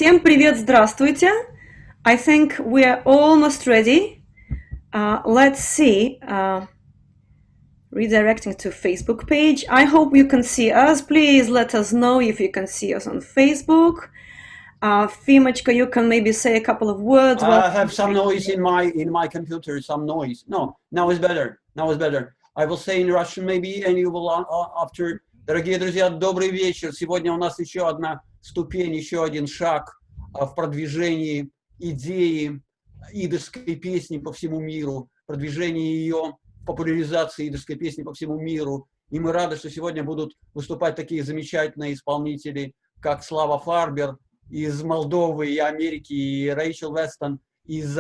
Всем привет, здравствуйте. I think we're almost ready. Let's see. Redirecting to Facebook page. I hope you can see us. Please let us know if you can see us on Facebook. Fimachka, you can maybe say a couple of words. I have some noise in my computer. Some noise. No, now it's better. Now it's better. I will say in Russian maybe, and you will after. Дорогие друзья, добрый вечер. Сегодня у нас еще одна ступень, еще один шаг в продвижении идеи идышской песни по всему миру, продвижении ее, популяризации идышской песни по всему миру. И мы рады, что сегодня будут выступать такие замечательные исполнители, как Slava Farber из Молдовы и Америки, и Рэйчел Weston из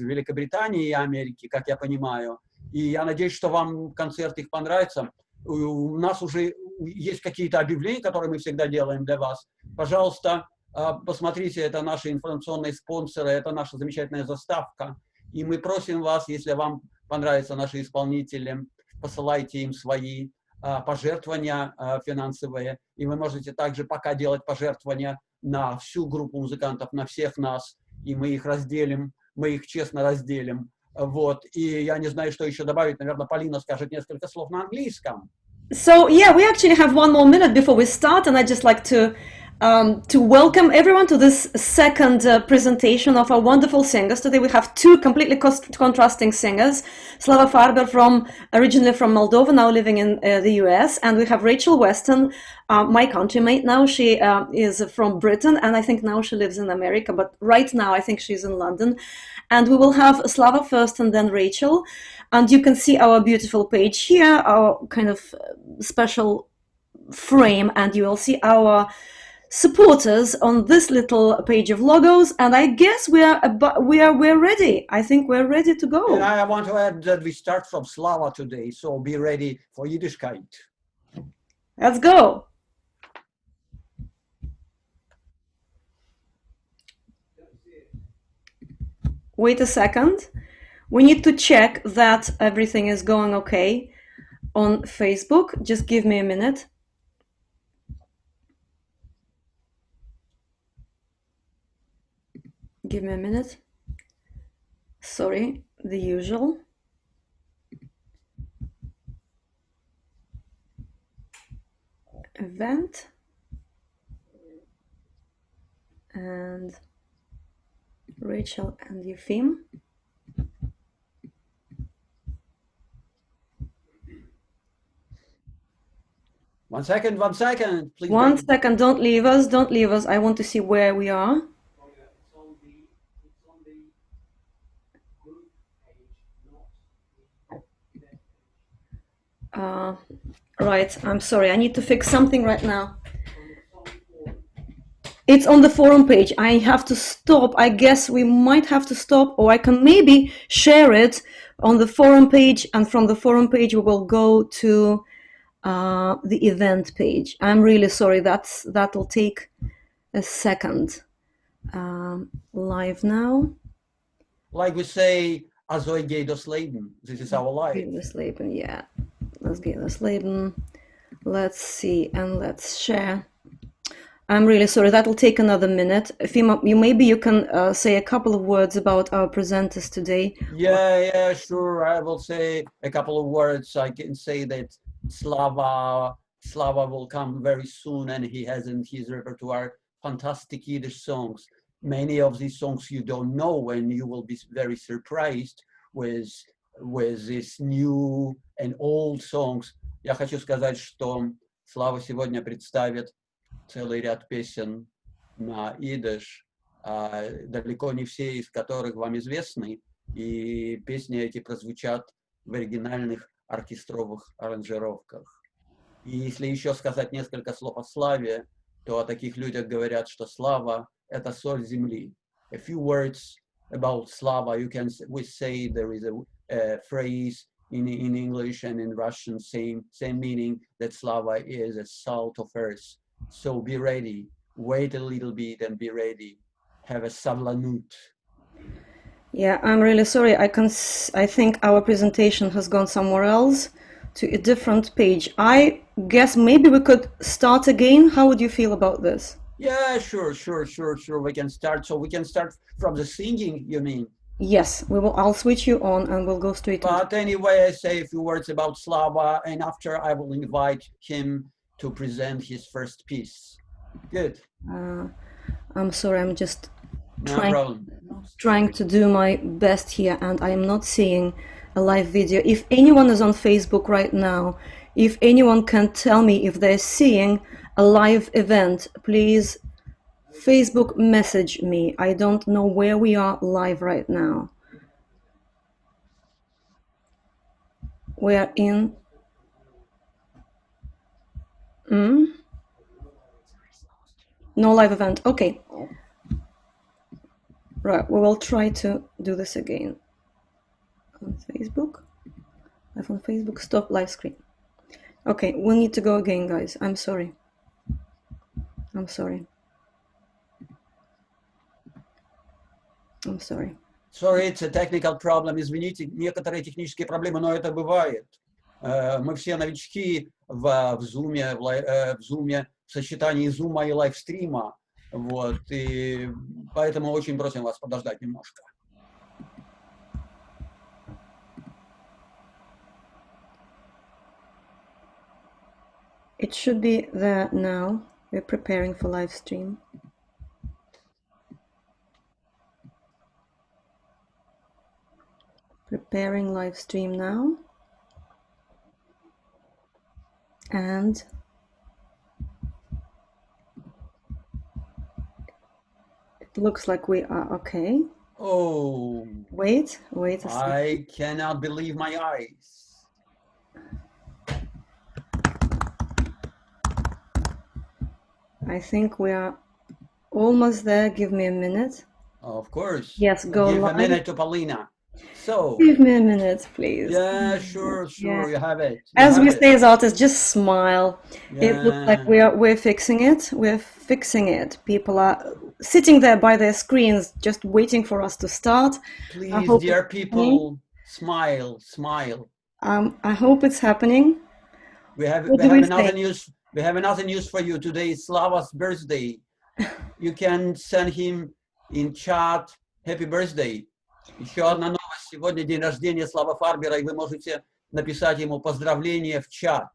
Великобритании и Америки, как я понимаю. И я надеюсь, что вам концерт их понравится. У нас уже есть какие-то объявления, которые мы всегда делаем для вас. Пожалуйста, посмотрите, это наши информационные спонсоры, это наша замечательная заставка. И мы просим вас, если вам понравятся наши исполнители, посылайте им свои пожертвования финансовые. И вы можете также пока делать пожертвования на всю группу музыкантов, на всех нас. И мы их разделим, мы их честно разделим. Вот. И я не знаю, что еще добавить. Наверное, Полина скажет несколько слов на английском. So yeah, we actually have one more minute before we start, and I'd just like to welcome everyone to this second presentation of our wonderful singers. Today we have two completely contrasting singers, Slava Farber, originally from Moldova, now living in the US, and we have Rachel Weston, my countrymate now. She is from Britain, and I think now she lives in America, but right now I think she's in London. And we will have Slava first and then Rachel. And you can see our beautiful page here, our kind of special frame, and you will see our supporters on this little page of logos. And I guess we're ready. I think we're ready to go. And I want to add that we start from Slava today, so be ready for Yiddishkeit. Let's go. Wait a second. We need to check that everything is going okay on Facebook. Just give me a minute. Give me a minute. Sorry, the usual. Event. And Rachel and Yefim. One second, please. One second, don't leave us, don't leave us. I want to see where we are. It's on the group page, not Right, I'm sorry, I need to fix something right now. It's on the forum page. I have to stop. I guess we might have to stop, or I can maybe share it on the forum page, and from the forum page we will go to the event page. I'm really sorry, that'll take a second. Live now. Like we say, Azoi geht das Leben. This is our life. Geht das Leben, yeah. Let's get this Leben. Let's see, and let's share. I'm really sorry, that'll take another minute. Fima, maybe you can say a couple of words about our presenters today. Yeah, sure. I will say a couple of words. I can say that Slava will come very soon, and he has in his repertoire fantastic Yiddish songs. Many of these songs you don't know, and you will be very surprised with these new and old songs. Я хочу сказать, что Slava сегодня представит целый ряд песен на идыш, далеко не все из которых вам известны, и песни эти прозвучат в оригинальных оркестровых аранжировках. И если еще сказать несколько слов о Славе, то о таких людях говорят, что Слава — это соль земли. A few words about Slava, we say there is a phrase in English and in Russian, same meaning, that Slava is a salt of earth. So be ready, wait a little bit and be ready. Have a savlanut. Yeah, I'm really sorry. I think our presentation has gone somewhere else to a different page. I guess maybe we could start again. How would you feel about this? Yeah, sure. We can start. So we can start from the singing, you mean? Yes, we will. I'll switch you on and we'll go straight into. But anyway, I say a few words about Slava, and after I will invite him to present his first piece. Good. I'm sorry, I'm just No problem. trying to do my best here, and I am not seeing a live video. If anyone is on Facebook right now, if anyone can tell me if they're seeing a live event, please Facebook message me. I don't know where we are live right now. We're in. No live event. Okay. Right, we will try to do this again. On Facebook. Live on Facebook. Stop live screen. Okay, we need to go again, guys. I'm sorry. I'm sorry. Sorry, it's a technical problem. Извините, некоторые технические проблемы, но это бывает. Мы все новички в Zoom, в сочетании Zoom и лайвстрима. Вот, и поэтому очень просим вас подождать немножко. It should be there now. We're preparing for live stream. Preparing live stream now. And it looks like we are okay. Oh. Wait a second. I cannot believe my eyes. I think we are almost there. Give me a minute. Of course. Yes, go Give live. a minute to Polina. So. Give me a minute, please. Yeah, sure. Yeah. You have it. As we say as artists, just smile. Yeah. It looks like we're fixing it. We're fixing it. People are sitting there by their screens, just waiting for us to start. Please, dear people, smile. I hope it's happening. We have another news for you. Today is Slava's birthday. You can send him in chat happy birthday. Еще одна новость. Сегодня день рождения Слава Фарбера, и вы можете написать ему поздравления в чат.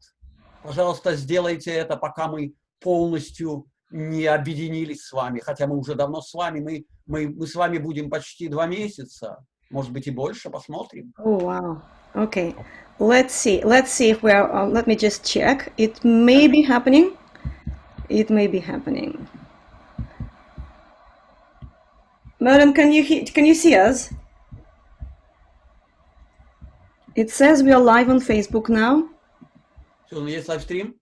Пожалуйста, сделайте это, пока мы полностью не объединились с вами. Хотя мы уже давно с вами. Мы с вами будем почти 2 месяца. Может быть и больше. Посмотрим. Oh, wow. Okay. Let's see if we're, let me just check. It may be happening. Madam, can you see us? It says we are live on Facebook now. Susan, есть live stream?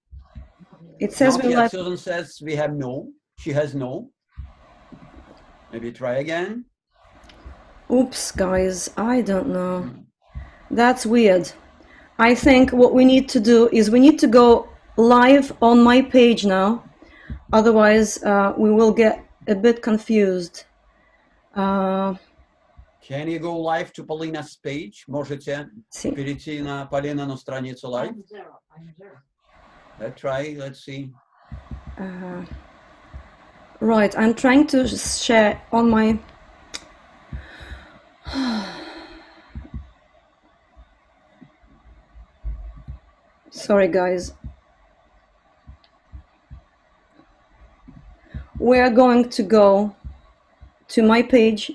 It says we're live. Susan says we have no. She has no. Maybe try again. Oops, guys, I don't know. That's weird. I think what we need to do is we need to go live on my page now. Otherwise, we will get a bit confused. Can you go live to Polina's page? Можете перейти на Полинину страницу live? I'm there. Let's try. Let's see. Right, I'm trying to share on my. Sorry, guys. We're going to go to my page.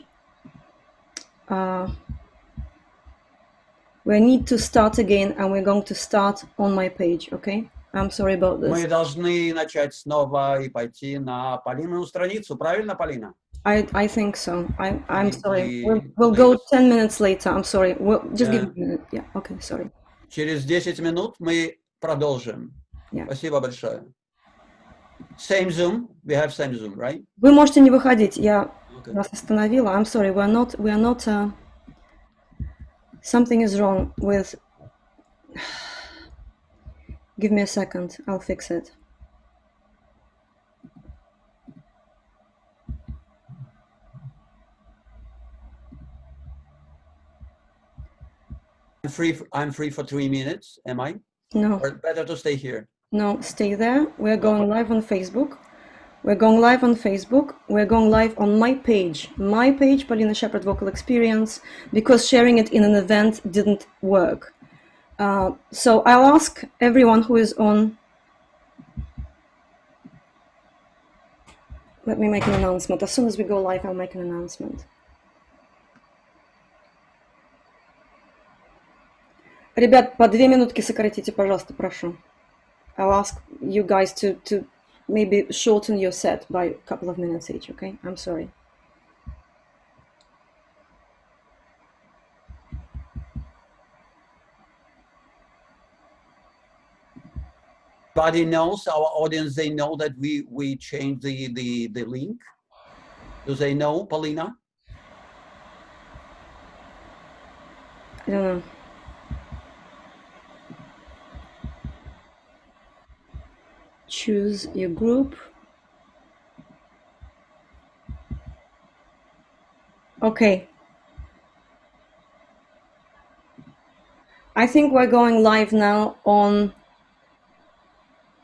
We need to start again, and we're going to start on my page, okay? I'm sorry about this. Мы должны начать снова и пойти на Полинину страницу, правильно, Полина? I think so. I'm sorry. We'll go 10 minutes later. I'm sorry. Just give me a minute. Yeah, okay, sorry. Через 10 минут мы продолжим. Yeah. Спасибо большое. Same Zoom. We have same Zoom, right? Вы можете не выходить. Я вас остановила. I'm sorry. We are not. Something is wrong with. Give me a second. I'll fix it. I'm free for 3 minutes. Am I? No. Or better to stay here? No, stay there. We're going live on Facebook. We're going live on Facebook. We're going live on my page, Polina Shepherd Vocal Experience, because sharing it in an event didn't work. So I'll ask everyone who is on. Let me make an announcement. As soon as we go live, I'll make an announcement. Ребят, по 2 минутки сократите, пожалуйста, прошу. I'll ask you guys to maybe shorten your set by a couple of minutes each, okay? I'm sorry. Everybody knows, our audience, they know that we changed the link. Do they know, Polina? I don't know. Choose your group. Okay. I think we're going live now on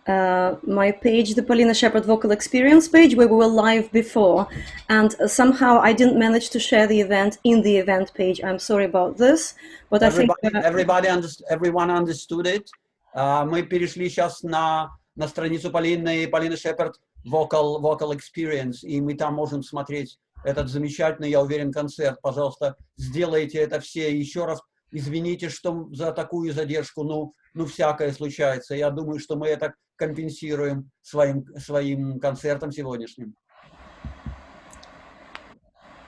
my page, the Polina Shepherd Vocal Experience page, where we were live before. And somehow I didn't manage to share the event in the event page. I'm sorry about this. But Everyone understood it. Мы перешли сейчас на страницу Полины Шепард Vocal Experience, и мы там можем смотреть этот замечательный, я уверен, концерт. Пожалуйста, сделайте это все еще раз. Извините, что за такую задержку, ну всякое случается. Я думаю, что мы это компенсируем своим концертом сегодняшним.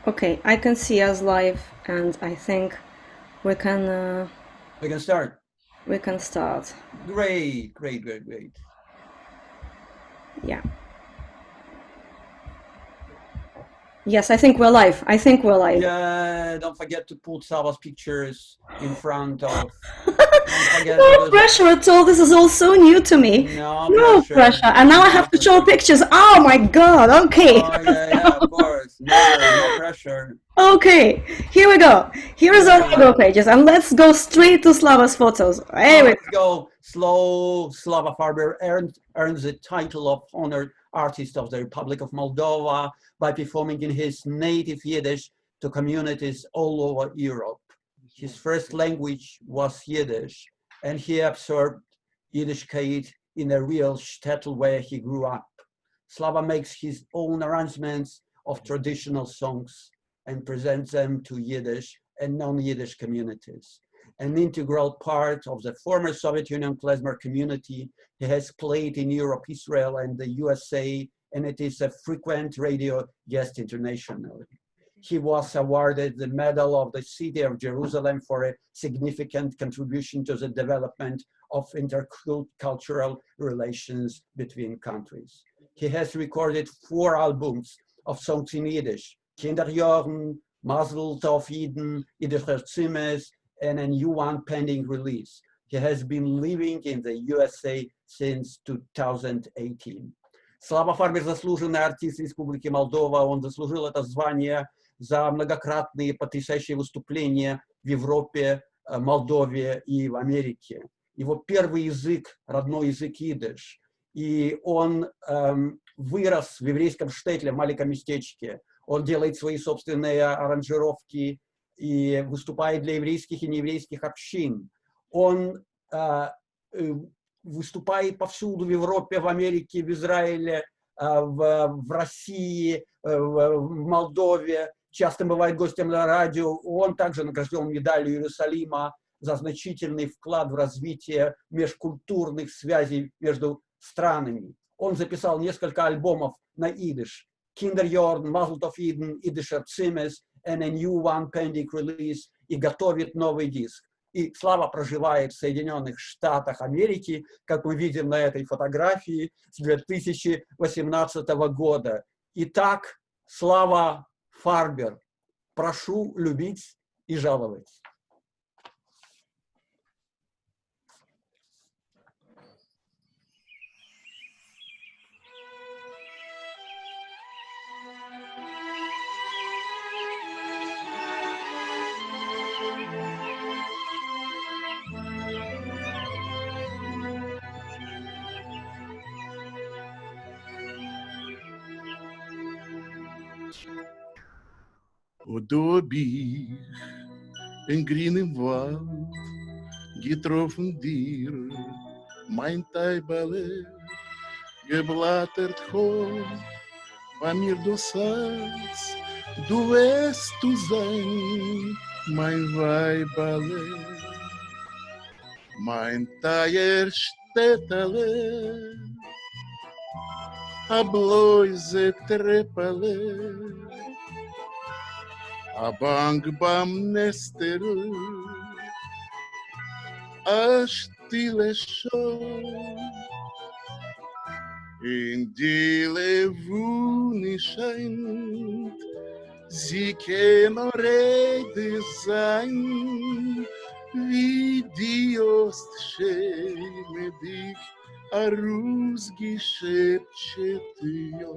Okay, I can see us live, and I think we can start. We can start. Great. Yeah. Yes, I think we're live. Yeah, don't forget to put Slava's pictures in front of. No pressure at all. This is all so new to me. No pressure. And now I have to show pictures. Oh my God. Okay. Oh, yeah, of course. No pressure. Okay, here we go. Here is our logo pages, and let's go straight to Slava's photos. Let's go slow. Slava Farber earns the title of Honored Artist of the Republic of Moldova by performing in his native Yiddish to communities all over Europe. His first language was Yiddish, and he absorbed Yiddishkeit in a real shtetl where he grew up. Slava makes his own arrangements of traditional songs and presents them to Yiddish and non-Yiddish communities. An integral part of the former Soviet Union klezmer community, he has played in Europe, Israel, and the USA, and it is a frequent radio guest internationally. He was awarded the Medal of the City of Jerusalem for a significant contribution to the development of intercultural relations between countries. He has recorded 4 albums of songs in Yiddish: Kinderjahren, Mazel Tov Yidden, Yiddish Zimes, and a new one pending release. He has been living in the USA since 2018. Slava Farber — заслуженный артист Республики Молдова. Он заслужил это звание за многократные потрясающие выступления в Европе, Молдове и в Америке. Его первый язык, родной язык идиш. И он вырос в еврейском штетле, в маленьком местечке. Он делает свои собственные аранжировки и выступает для еврейских и нееврейских общин. Он выступает повсюду в Европе, в Америке, в Израиле, в России, в Молдове. Часто бывает гостем на радио. Он также награжден медалью Иерусалима за значительный вклад в развитие межкультурных связей между странами. Он записал несколько альбомов на идиш: Kinderjahren, Mazel Tov Yidden, Yiddisher Zimes, and a new one pending release, и готовит новый диск. И Слава проживает в Соединенных Штатах Америки, как мы видим на этой фотографии, с 2018 года. Итак, Слава Фарбер, прошу любить и жаловать. Oder ich in grünem Wald getroffen dir, mein Teibale, geblattert hoch, bei mir du sagst, du wirst du sein, mein Weibale, mein Teier shtetl, a bloise trepale, a bang bam nester, a stille show. In die Levune scheint, sie kann Rede sein, wie die Ostschäme dich ausgeschäptet, ja.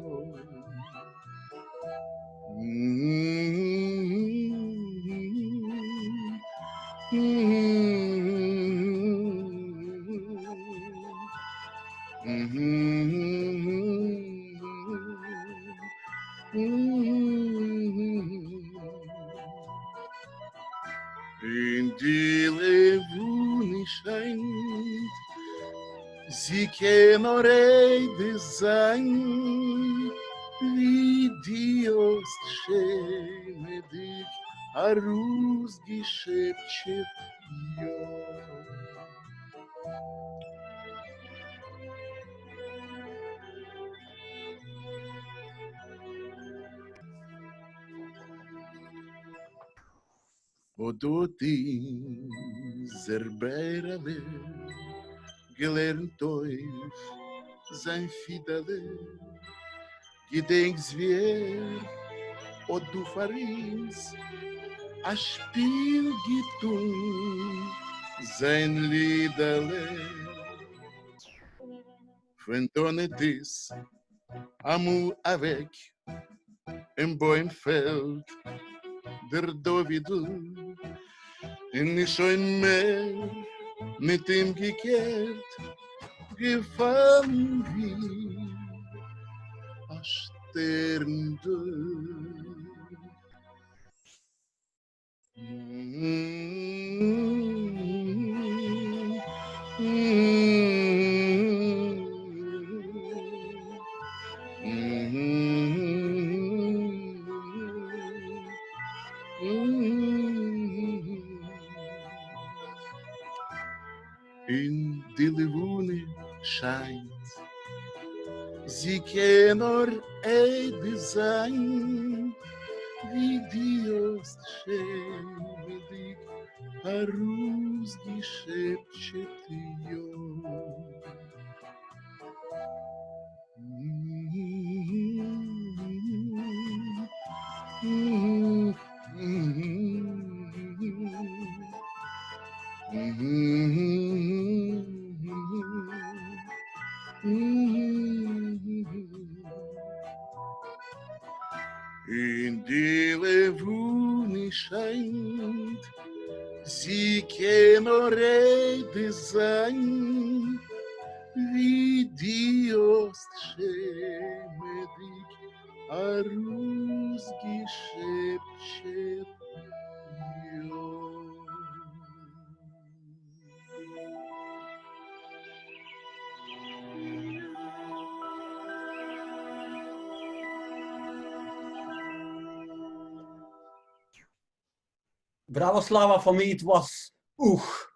In die Levune scheint, sie kann Rede sein, wie die Ostschäme dich ausgeschäptet, ja. Odoti zerberale, gelernt euch sein Fidele, gedenkst wer, od du farins, a Spiel getun, sein Liedele. Fentonetis, amu avec, im Bäumfeld, der Dovidl, in nicht schon mehr mit ihm gekehrt, gefallen wie a Stern durch. In die Levune scheint, sie kann nur Ede sein, wie die Ostschäme dich ausgeschäptet, ja. In die Levune scheint, sie kann nur Rede sein, wie die Ostschäme dich ausgeschäptet, ja. Bravo Slava, for me it was Uch.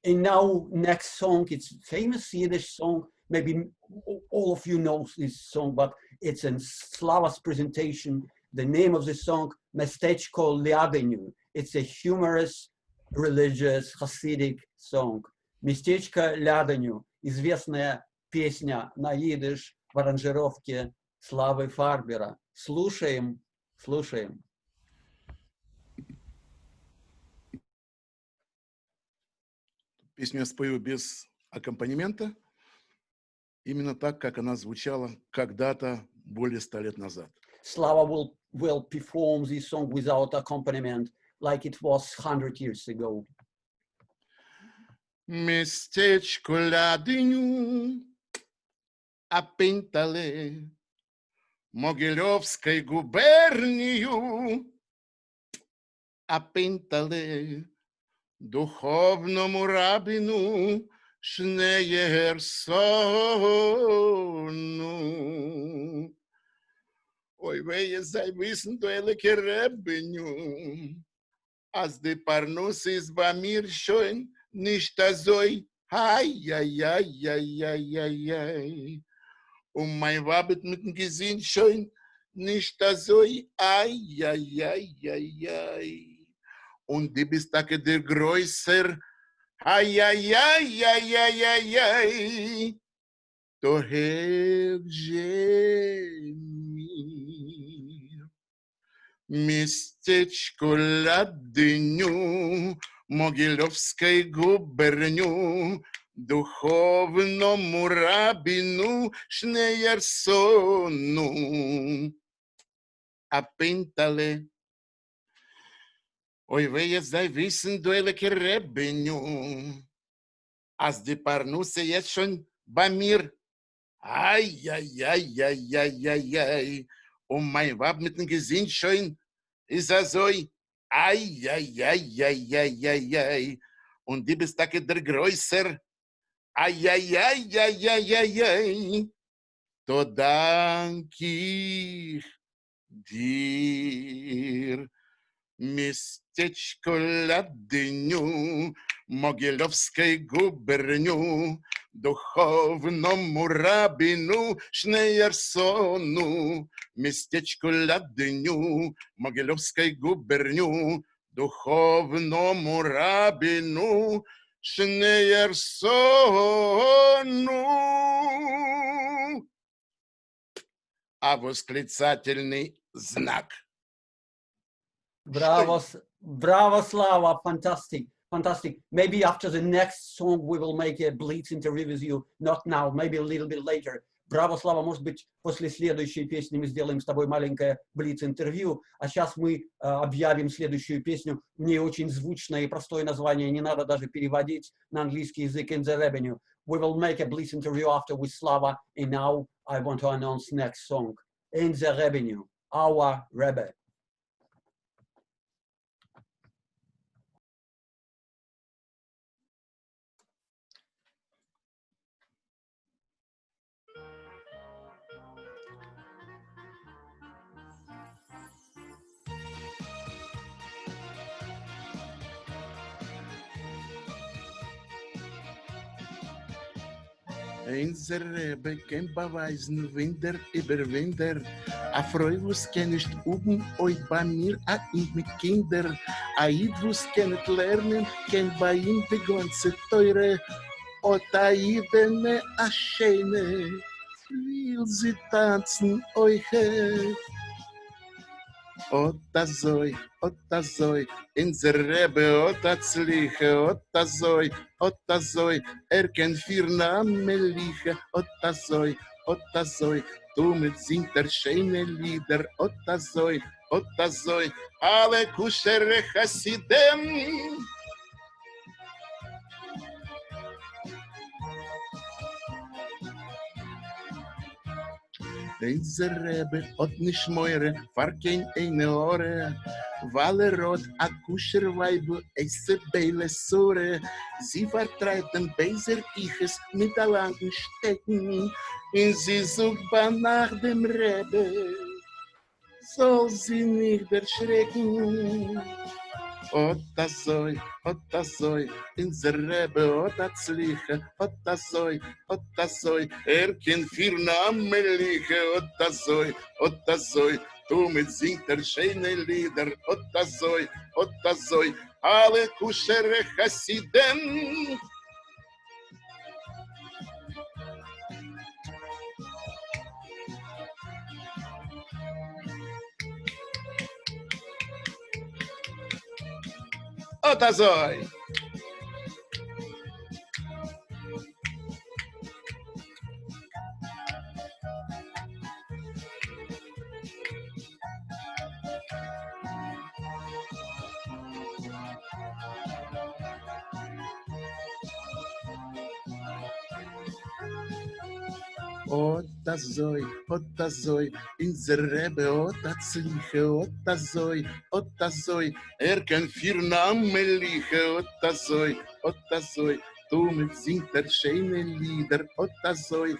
And now next song, it's famous Yiddish song. Maybe all of you know this song, but it's in Slava's presentation. The name of the song, Mestechko Liadenu. It's a humorous, religious, Hasidic song. Местечко Liadenu. Известная песня на Yiddish в аранжировке Славы Фарбера. Слушаем. Песню я спою без аккомпанемента, именно так, как она звучала когда-то более 100 лет назад. Slava will perform this song without accompaniment, like it was 100 years ago. Местечко Ляденю, а пентале, Могилевской губернию, а пентале духовному рабину Шнеерсону. Ой, вeye sei wissen, du elke Rebbenju, als die Parnus ist bei mir schon nicht so, ai, ai, ai, ai, ai, ai, ai. Und mein Wabet mit dem Gesinn schon nicht so, ai, ai, ai, ai, ai. Und die bist da der Größer, ai, ai, ai, ai, ai, ai, ai. To have mir местечко Ладыню, Могилевской губерню, духовному рабину Шнеерсону. А пентале, ой, вы sei wissen, du elke Rebbenju, als die Parnusse jetzt schon bei mir, ai, ai, ai, ai, ai, ai, ai, und mein Wab mit dem Gesinn schon ist so, ai, ai, ai, ai, ai, ai, ai, und die bist der Größer, ai, ai, ai, ai, ai, ai, ai, to dank ich dir. Местечко Ладыню, Могилевской губерню, духовному рабину Шнеерсону. Местечко Ладыню, Могилевской губерню, духовному рабину Шнеерсону. А восклицательный знак. Bravo, bravo, Slava, fantastic, fantastic. Maybe after the next song we will make a blitz interview with you. Not now, maybe a little bit later. Браво, Слава, может быть, после следующей песни мы сделаем с тобой маленькое блиц-интервью, а сейчас мы объявим следующую песню. У нее очень звучное и простое название, не надо даже переводить на английский язык. In the Revenue. We will make a blitz interview after with Slava, and now I want to announce next song. In the Revenue, our Rebbe. Einser Rebbe kein beweisen Winter über Winter. A Freuvus kenn nicht oben oi bei mir a ihm mit Kinder. A Idvus kennet lernen, kenn bei ihm die ganze Teure. Ot a Idene a Schöne, will sie tanzen euch. Otazoi, in der Rebbe, Otazoi, ken vier Namen liege, Otazoi, du mit singt der schöne Lieder, Otazoi, alle Kushere Chasidem. Dieser Rebbe hat nicht meure, war kein eine Ohren, weil rot a kusher Weibe, eise Beile Sore. Sie vertreiben Beiser Iches mit a langen Stecken, und sie sucht nach dem Rebbe, soll sie nicht erschrecken. Otazoi, in der Rebbe, Otazliche, Otazoi, ken vier Namen liege, Otazoi, du mit singt der schöne Lieder, Otazoi, alle Kushere Chasidem. Otazoi. Otazoi, otazoi, in zerebe otatzliche, otazoi, kan vier namen liegen, otazoi, du mit singt der schöne Lieder, otazoi,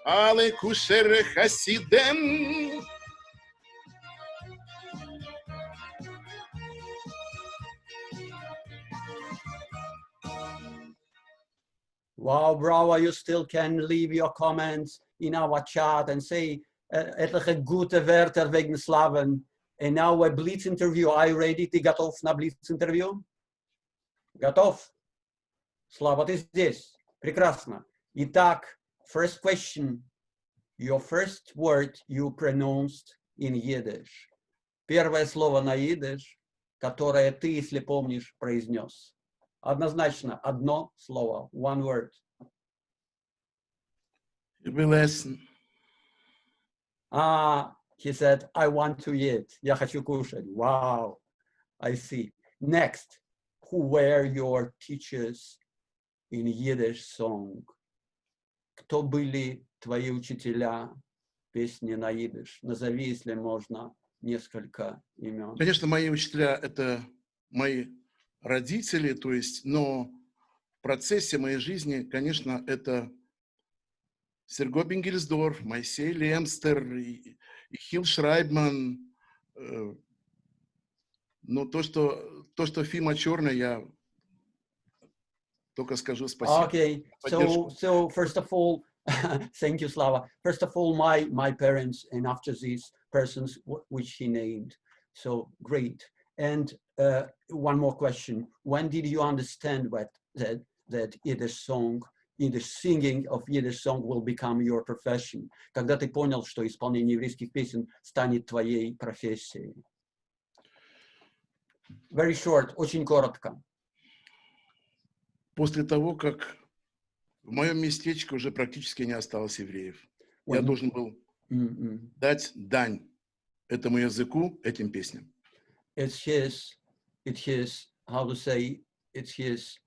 alle kusher Hasidem. Wow, bravo, you still can leave your comments in our chat and say etliche gute Wörter wegen Slaven. And now a Blitz interview. Are you ready? Ты готов на Blitz interview? Готов? Slava, what is this? Прекрасно. Итак, first question. Your first word you pronounced in Yiddish. Первое слово на Yiddish, которое ты, если помнишь, произнес. Однозначно, одно слово, one word. Lesson. He said, I want to eat. Я хочу кушать. Wow, I see. Next, who were your teachers in Yiddish Song? Кто были твои учителя песни на Yiddish? Назови, если можно, несколько имен. Конечно, мои учителя — это мои родители, то есть, но в процессе моей жизни, конечно, это Серго Бингельсдорф, Моисей Лемстер, и Хилл Шрайбман. Но то, что Фима черная, я только скажу спасибо. Okay, so first of all, thank you, Slava. First of all, my parents, and after these persons which he named. So great. And one more question: when did you understand that Yiddish song, Yiddish singing of Yiddish song will become your profession? Когда ты понял, что исполнение еврейских песен станет твоей профессией? Very short, очень коротко. После того, как в моем местечке уже практически не осталось евреев, я должен был дать дань этому языку, этим песням. It's his, how to say, it's his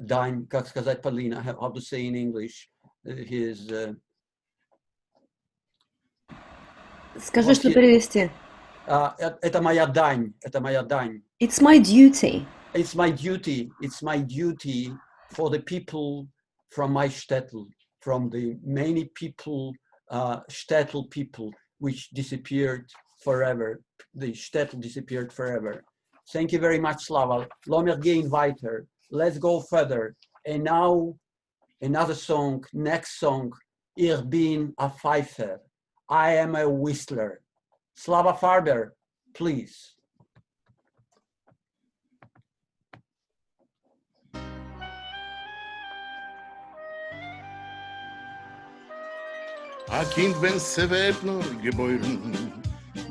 dime, как сказать, Polina, how to say in English, his... Скажи, что перевести. Это моя дань, это моя дань. It's my duty. It's my duty for the people from my shtetl, from the many people, shtetl people, which disappeared forever. The shtetl disappeared forever. Thank you very much, Slava. Lomer gehen weiter. Let's go further. And now, another song, next song, Ich bin a Pfeifer. I am a whistler. Slava Farber, please. A Kind, wenn sie wird nur geboren,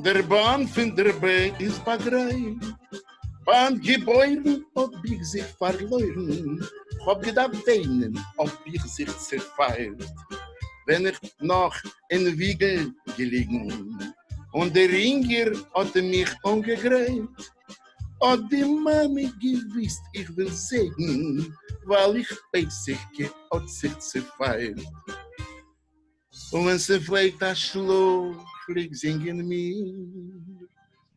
der Bahn von der Be ist bagrein. Beim Gebäude ob ich sich verloren, hab gedacht weinen, ob ich sich zerfeilt. Wenn ich noch in Wiegel gelegen, und der Ringer hat mich angegreift, hat die Mami gewiss, ich will sehen, weil ich Peisike hat sich zerfeilt. Und wenn sie vielleicht das Schloss fliegt, singen mir,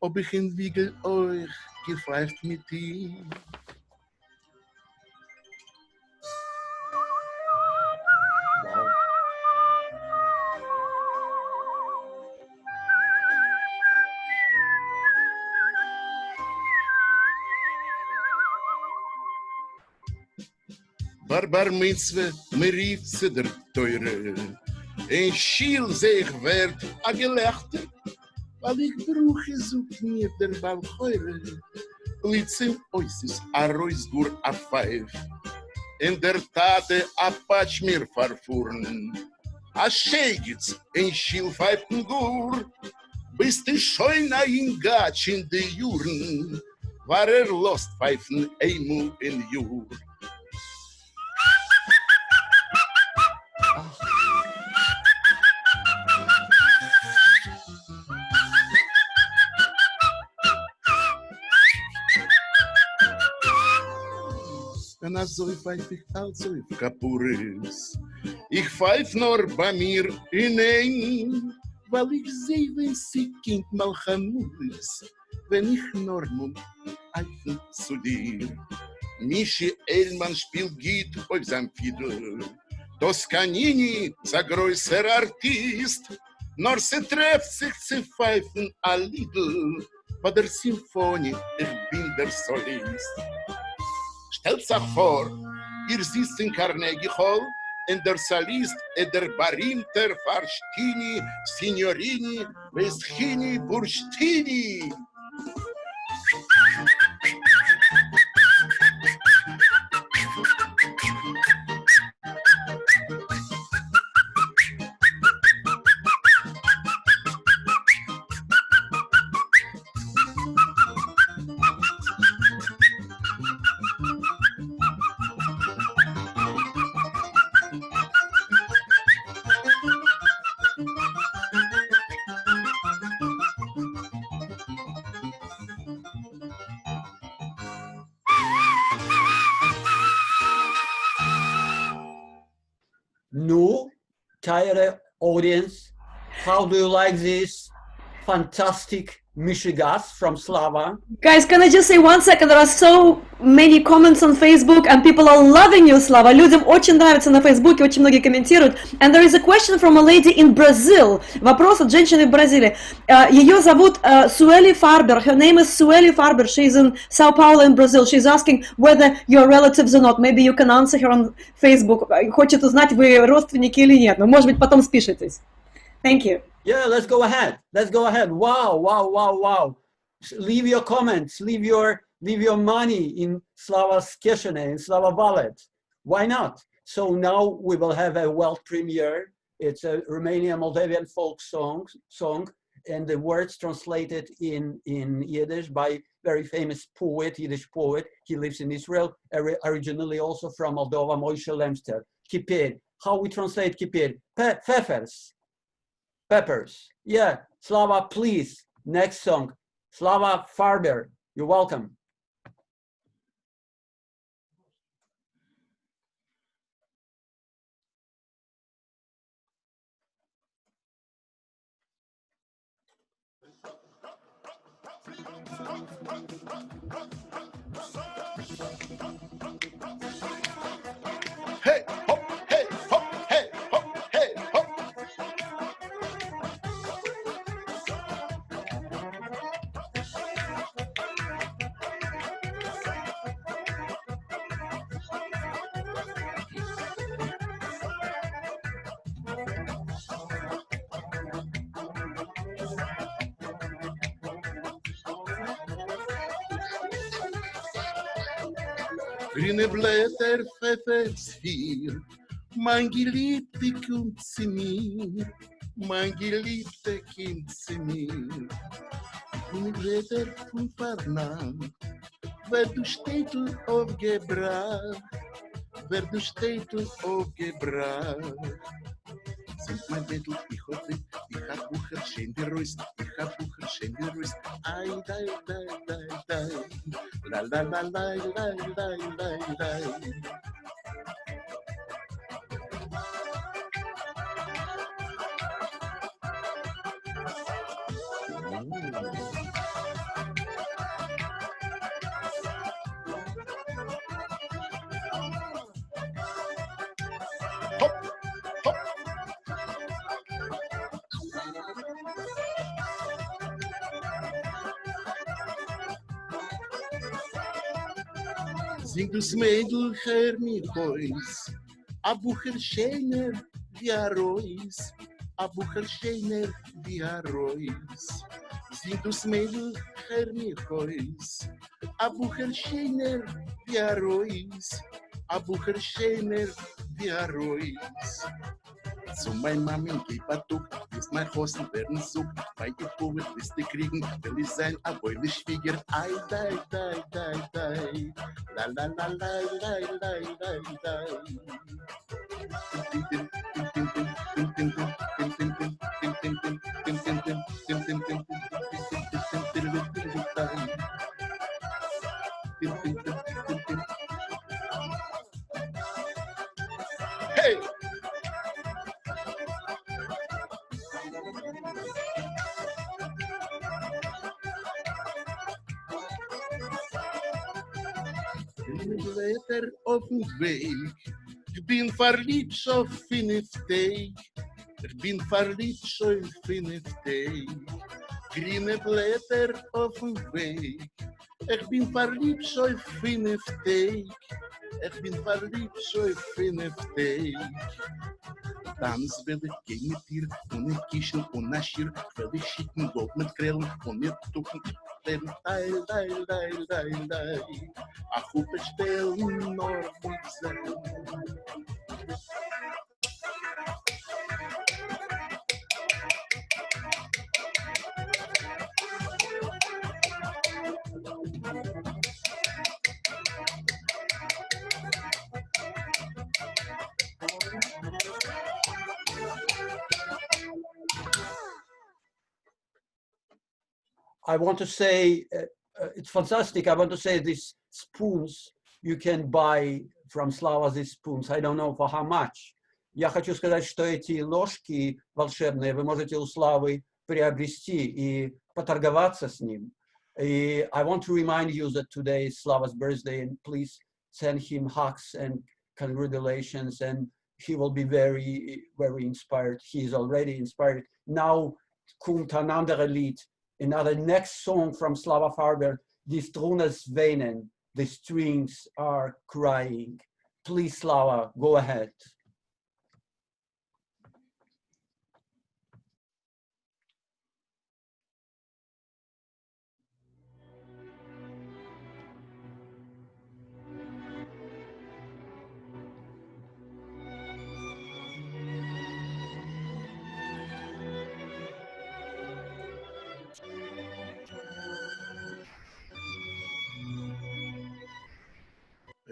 ob ich in Wiegel euch gefeift mit ihm. Bar mitzwe, mir rief zu der Teure. In Schiel seh ich werd a Gelächter, weil ich bruche sucht mir der Balcheure. Blitzem oisis a Reusgur a Pfeif. In der Tate a Patsch mir verfuhren. A Schegitz in Schiel pfeifen gur. Bist du schon ein Gatsch in de Juren, war lost pfeifen einmal in Jur. Na so pfeif ich also in Kapuris. Ich pfeif nur bei mir hinein, weil ich sehe, wenn sie Kind mal Chamus, wenn ich nur nun eifen zu dir. Michi Ellmann spielt Gitt auf seinem Fiedel, Toscanini, der größere Artist, nur sie trefft sich zu pfeifen a Lidl, bei der Symphonie, ich bin der Solist. Stellt sich vor, ihr sitzt in Carnegie Hall, und der Solist ist der berühmte Farstini, Signorini, Weschini, Burstini. Nu, tired audience, how do you like this fantastic Mishigas from Slava? Guys, can I just say 1 second? There are so many comments on Facebook, and people are loving you, Slava. Людям очень нравится на Фейсбуке, очень многие комментируют. And there is a question from a lady in Brazil. Вопрос от женщины в Бразилии. Ее зовут Sueli Farber. Her name is Sueli Farber. She's in Sao Paulo in Brazil. She's asking whether you're relatives or not. Maybe you can answer her on Facebook. Хочет узнать, вы родственники или нет. Но, может быть, потом спишитесь. Thank you. Yeah, let's go ahead. Let's go ahead. Wow, wow, wow, wow. Leave your comments, leave your money in Slava's Kieszene, in Slava wallet. Why not? So now we will have a world premiere. It's a Romanian Moldavian folk song, and the words translated in Yiddish by very famous poet, Yiddish poet. He lives in Israel, originally also from Moldova, Moshe Lemster. Kipir. How we translate kipir? Peppers. Yeah, Slava, please. Next song. Slava Farber, you're welcome. Hey, hop, hey, hop, hey, hop, hey, hop. Grüne Blätter, Pfefferzwier, mein Geliebte kommt zu mir, mein Geliebte kommt zu mir. Grüne Blätter von Parnam, wer du shtetl aufgebracht, wer du shtetl aufgebracht. Sind mein Bettel, ich hoffe, ich hab Bucher schön gerüst, ich hab Bucher schön gerüst. Ai, dai, dai, dai, dai, la la la la la la la la. Hop, hop. Sing dus Mädel, hör mir heus, a Bucher schöner wie a Reus, a Bucher schöner wie a Reus. Sing dus Mädel, hör mir heus, a Bucher schöner wie a Reus, a Bucher schöner wie a Reus. Zu mein Mami gib a Tuch, bis mein Hosen werden so, weil ihr Poet wisst ihr kriegen, will ich sein a Beule Schwieger. Ai, dai, dai, dai, dai, la la la la la la la la. Hey! Blätter auf dem Weg. Ich bin verliebt schon 5 Tage. Ich bin verliebt schon 5 Tage. Grüne Blätter auf dem Weg. Ich bin verliebt schon 5 Tage. Ich bin verliebt schon 5 Tage. Tanz will ich gehen mit dir, ohne Kischen, ohne Schirr, will ich schicken, Gold mit Grillen, ohne Tuchen, denn Teil. Ach, auf der Stelle noch nicht sein. I want to say, it's fantastic. I want to say these spoons you can buy from Slava, these spoons. I don't know for how much. Я хочу сказать, что эти ложки волшебные вы можете у Славы приобрести и поторговаться с ним. И I want to remind you that today is Slava's birthday, and please send him hugs and congratulations, and he will be very, very inspired. He is already inspired. Now kommt ein anderes Lied. Another next song from Slava Farber, Die Strunen weinen, the strings are crying. Please, Slava, go ahead.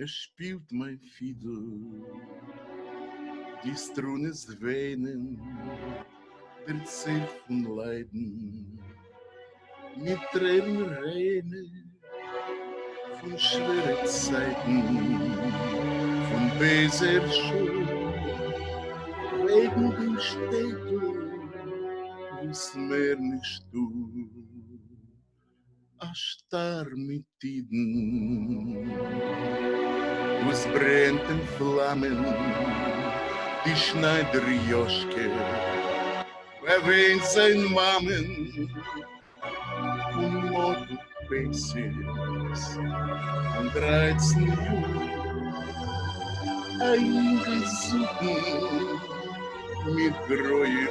Spielt mein Fiedel, die Strunen weinen, der Zelt von Leiden, mit Tränen reinen, von schweren Zeiten, von Beserschuld, wegen dem Shtetl, wo's mehr nicht tut, a star mit Tiden. Was brennt in Flammen, die Schneider Joschke, erwähnt sein Mammen, und Motto Basics, und 13 Jahre, ein Gesuchen mit Reue.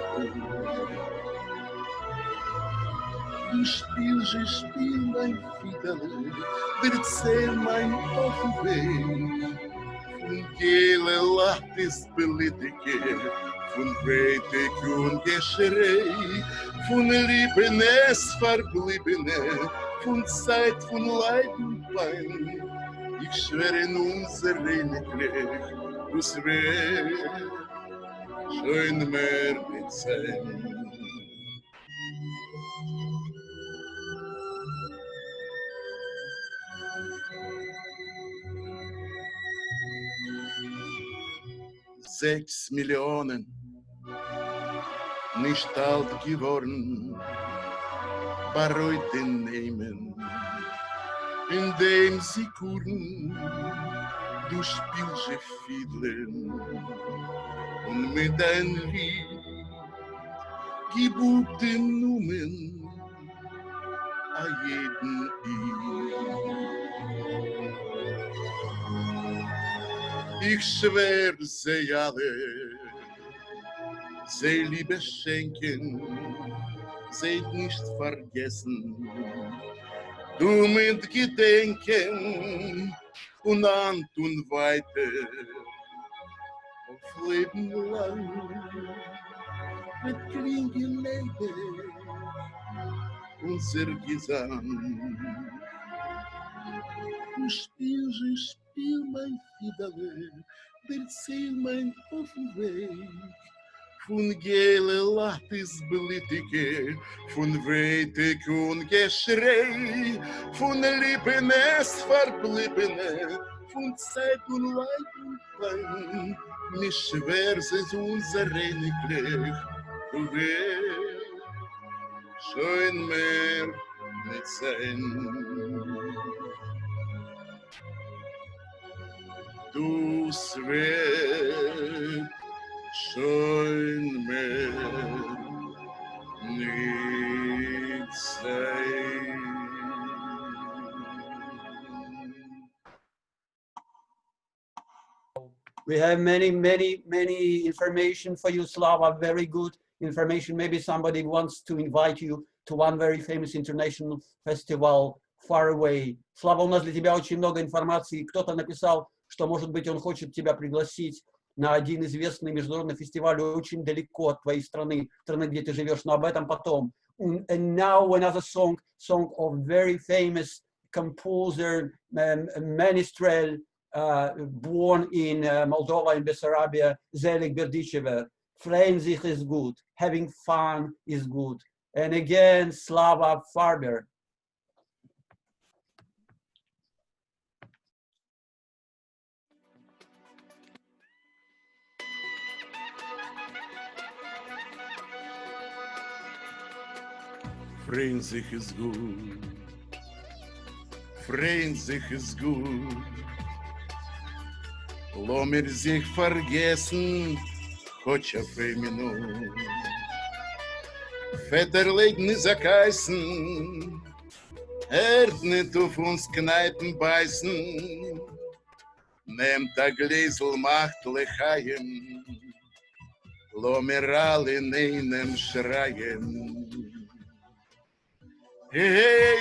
Du spielst mein Fiedel, erzähl mein Offenweg. Von gele Lattis Politiker, von Predigt und Geschrei, von Lieben es Verbliebene, von Zeit, von Leid und Pein. Ich schwöre in unser Reineklich, du's wird schön mehr nicht sein. Sechs Millionen, nicht alt geworden, bereute nehmen, indem sie kuren, du spielst Fiedlen und mit dein Lied gib up den Numen a jeden Ich schwör, sie alle, sie Liebe schenken, sie nicht vergessen, du mit Gedenken und Hand und Weite, auf Leben lang, mit Klingelede, unser Gesang. Du spielst, mein Fiedel, erzähl mein Offenweg. Von gele Lattis Politiker, von Weitig und Geschrei, von Lippen es Verbliebene, von Zeit und Leid und Pein. Nicht schwer ist unser Reiniglich, du wirst schön mehr nicht sein. du Svet, schon mehr nicht sein. We have many information for you, Slava, very good information. Maybe somebody wants to invite you to one very famous international festival far away. Slava, у нас для тебя очень много информации. Кто-то написал, что, может быть, он хочет тебя пригласить на один известный международный фестиваль очень далеко от твоей страны, где ты живешь, но об этом потом. And now another song of very famous composer, Menestrel, born in Moldova in Bessarabia, Zelig Berdichever. Freuen sich is good, having fun is good. And again, Slava Farber. Freuen sich is gut. Freuen sich is gut. Lo mir sich vergessen, хоть auf eine Minute. Väterleg nicht zakeißen, nicht auf uns Kneipen beißen. Nehmt a Gläsel, macht Lechaim, lo mir alle in einem schreien. Hey,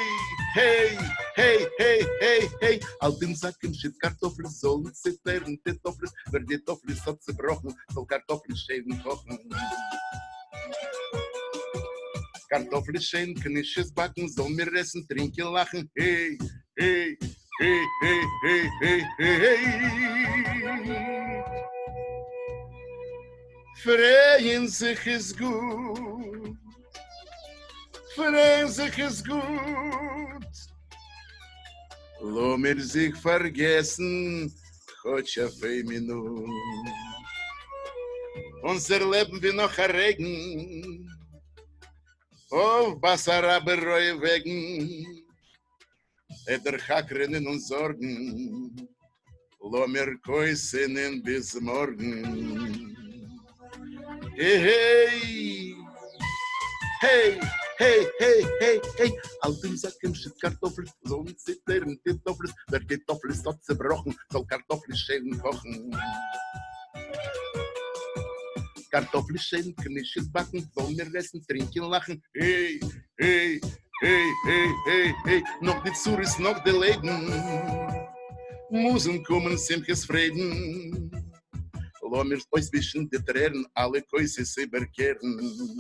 hey, hey, hey, hey, hey, auf dem Sacken steht Kartoffeln, sollen zittern, die Toffel, wer die Toffel ist hat zerbrochen, soll Kartoffeln schäden kochen. Kartoffeln schäden, Knisches backen, soll mir essen, trinken, lachen, hey, hey, hey, hey, hey, hey, hey, hey. Freuen sich ist gut. Freuen sich ist gut. Lo mir sich vergessen, хоть auf eine Minute. Unser Leben wie noch ein Regen, auf Basarabereue wegen, der Hakrennen und Sorgen, lo mir käusen bis morgen. Hey, hey, hey. Hey, hey, hey, hey, auf dem Sacken steht Kartoffeln, sollen zittern, die Toffel, wer die Toffel ist hat zerbrochen, soll Kartoffeln schälen kochen. Kartoffeln schälen, Knisches backen, soll mir essen, trinken, lachen, hey, hey, hey, hey, hey, hey, noch die Zuris, noch die Leben, müssen kommen, Simches Frieden, lo mir euch zwischen die Tränen, alle Käuses überkehren.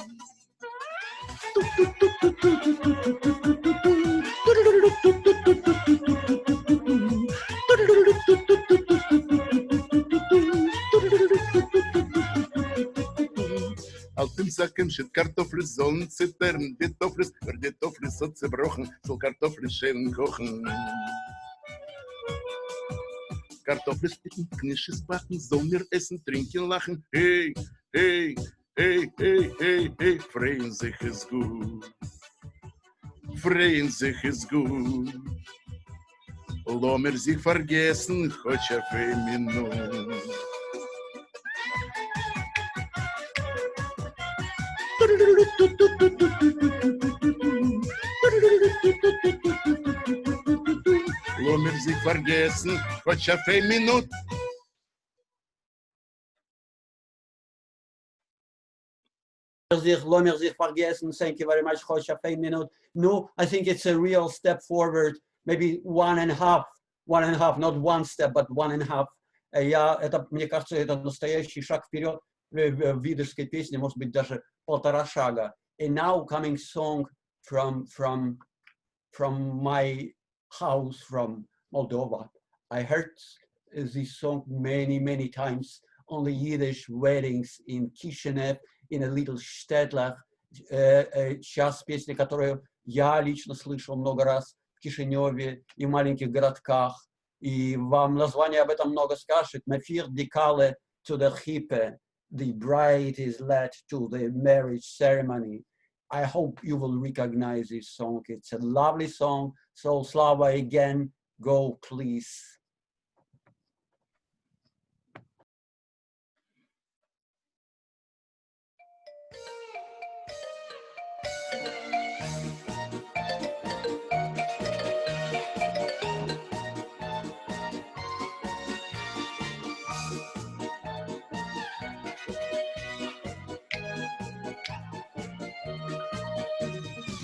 Auf dem Sacken steht Kartoffeln, sollen zittern, die Toffel, wer die Toffel ist so zerbrochen, soll Kartoffeln schälen kochen. Kartoffeln spicken, Knisches backen, soll mir essen, trinken, lachen, hey, hey, hey, hey, hey, hey, freuen sich ist gut. Freuen sich ist gut. Lo mir sich vergessen, хоть auf eine Minute. Lo mir sich vergessen, хоть auf eine Minute. Lo mir sich vergessen, thank you very much, хоть auf eine Minute. No, I think it's a real step forward, maybe one and a half, not one step, but one and a half. Я, это, мне кажется, это настоящий шаг вперед в йиддишской песне, может быть, даже полтора шага. And now coming song from my house, from Moldova. I heard this song many times on the Yiddish weddings in Kishinev, in a little shtetl. Сейчас песня, которую я лично слышал много раз в Кишиневе и в маленьких городках. И вам название об этом много скажет. Mefir dikale to the chippah. The bride is led to the marriage ceremony. I hope you will recognize this song. It's a lovely song. So Slava, again, go please.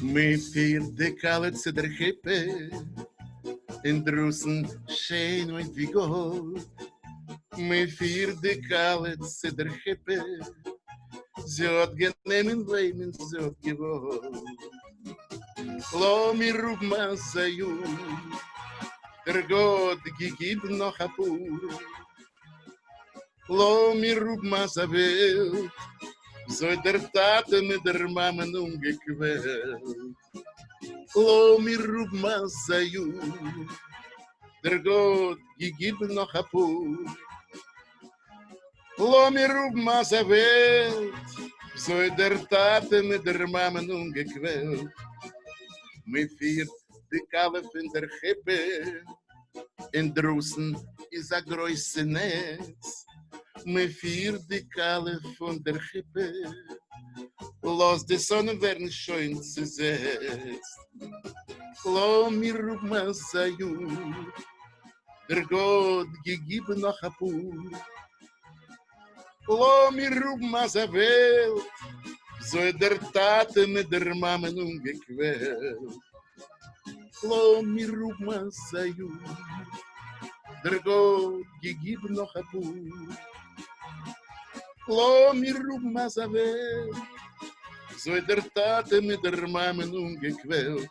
Me vierde kalitse der Gippe, in drusen schön und wie gold. Me vierde kalitse der Gippe, sie hat genehmen Leben, sie hat gewollt. Lo mi rub ma sayu, der Gott gegeben noch a pur. Lo mi rub ma savel, so der Tate mit der Mama nun gequält. Lo mi rub ma sayu, der Gott gegeben noch a pur. Lo mi rub ma savel, so der Tate mit der Mama nun gequält. Me viert de kalf in der Gippe, in drusen is a große Netz. Me viert de kalf von der Gippe, los de Sonne werden schön zersetzt. Lo mir ma sayu, der Gott gegeben noch a pur. Lo mir ma sa Welt, so der Tate mit der Mama nun gequält. Lo mir ma sayu, der Gott gegeben noch a pur. Lo mir ma sa Welt, so der Tate mit der Mama nun gequält.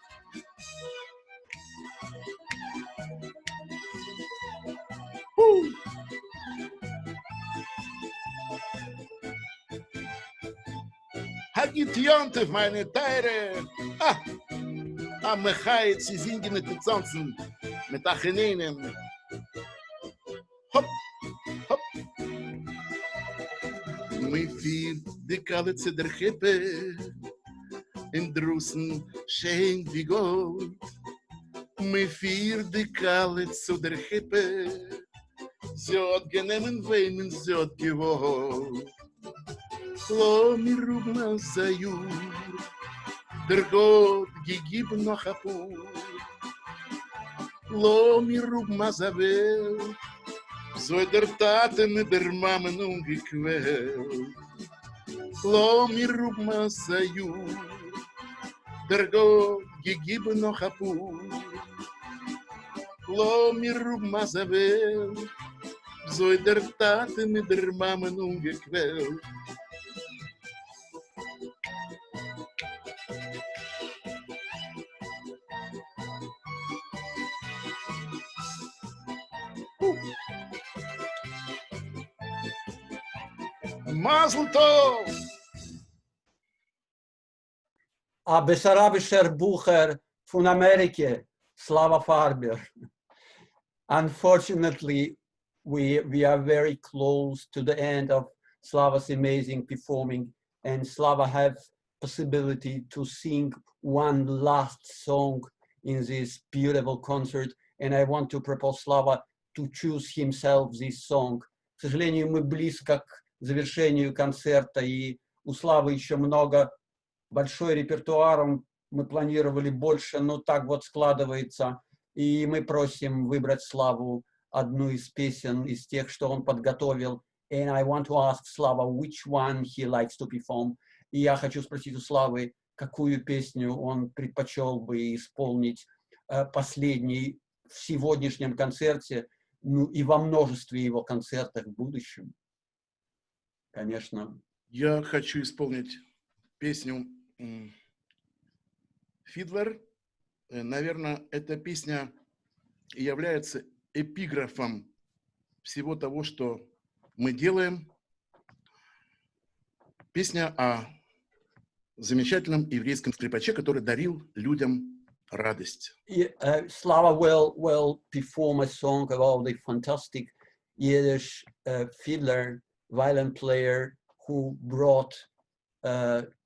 Hagit Jontef, meine Teire. Am Mechait, sie singen mit den Zanzen, mit Achenenem. Hopp, hopp. Me vier die Kalitze der Gippe, in drusen schön wie Gold. Me vier die Kalitze der Gippe, sie hat genommen weinen, sie hat gewollt. Lo mi rub ma sayu, der Gott gegeben noch a pur. Lo mi rub ma savel, so der Tate mit der Mama nun gequält. Lo mi rub ma sayu, der Gott gegeben noch a pur. Lo mi rub ma savel, so der Tate mit der Mama nun gequält. Mazel tov! A besarabischer Bucher von Amerika, Slava Farber. Unfortunately, we are very close to the end of Slava's amazing performing, and Slava have possibility to sing one last song in this beautiful concert, and I want to propose Slava to choose himself this song. К сожалению, мы близко к завершению концерта, и у Славы еще много, большой репертуар, мы планировали больше, но так вот складывается, и мы просим выбрать Славу одну из песен, из тех, что он подготовил, and I want to ask Slava which one he likes to perform, и я хочу спросить у Славы, какую песню он предпочел бы исполнить последней в сегодняшнем концерте, ну и во множестве его концертов в будущем. Конечно. Я хочу исполнить песню «Фидлер». Наверное, эта песня является эпиграфом всего того, что мы делаем. Песня о замечательном еврейском скрипаче, который дарил людям радость. Slava will perform a song about the fantastic Yiddish fiddler, violin player who brought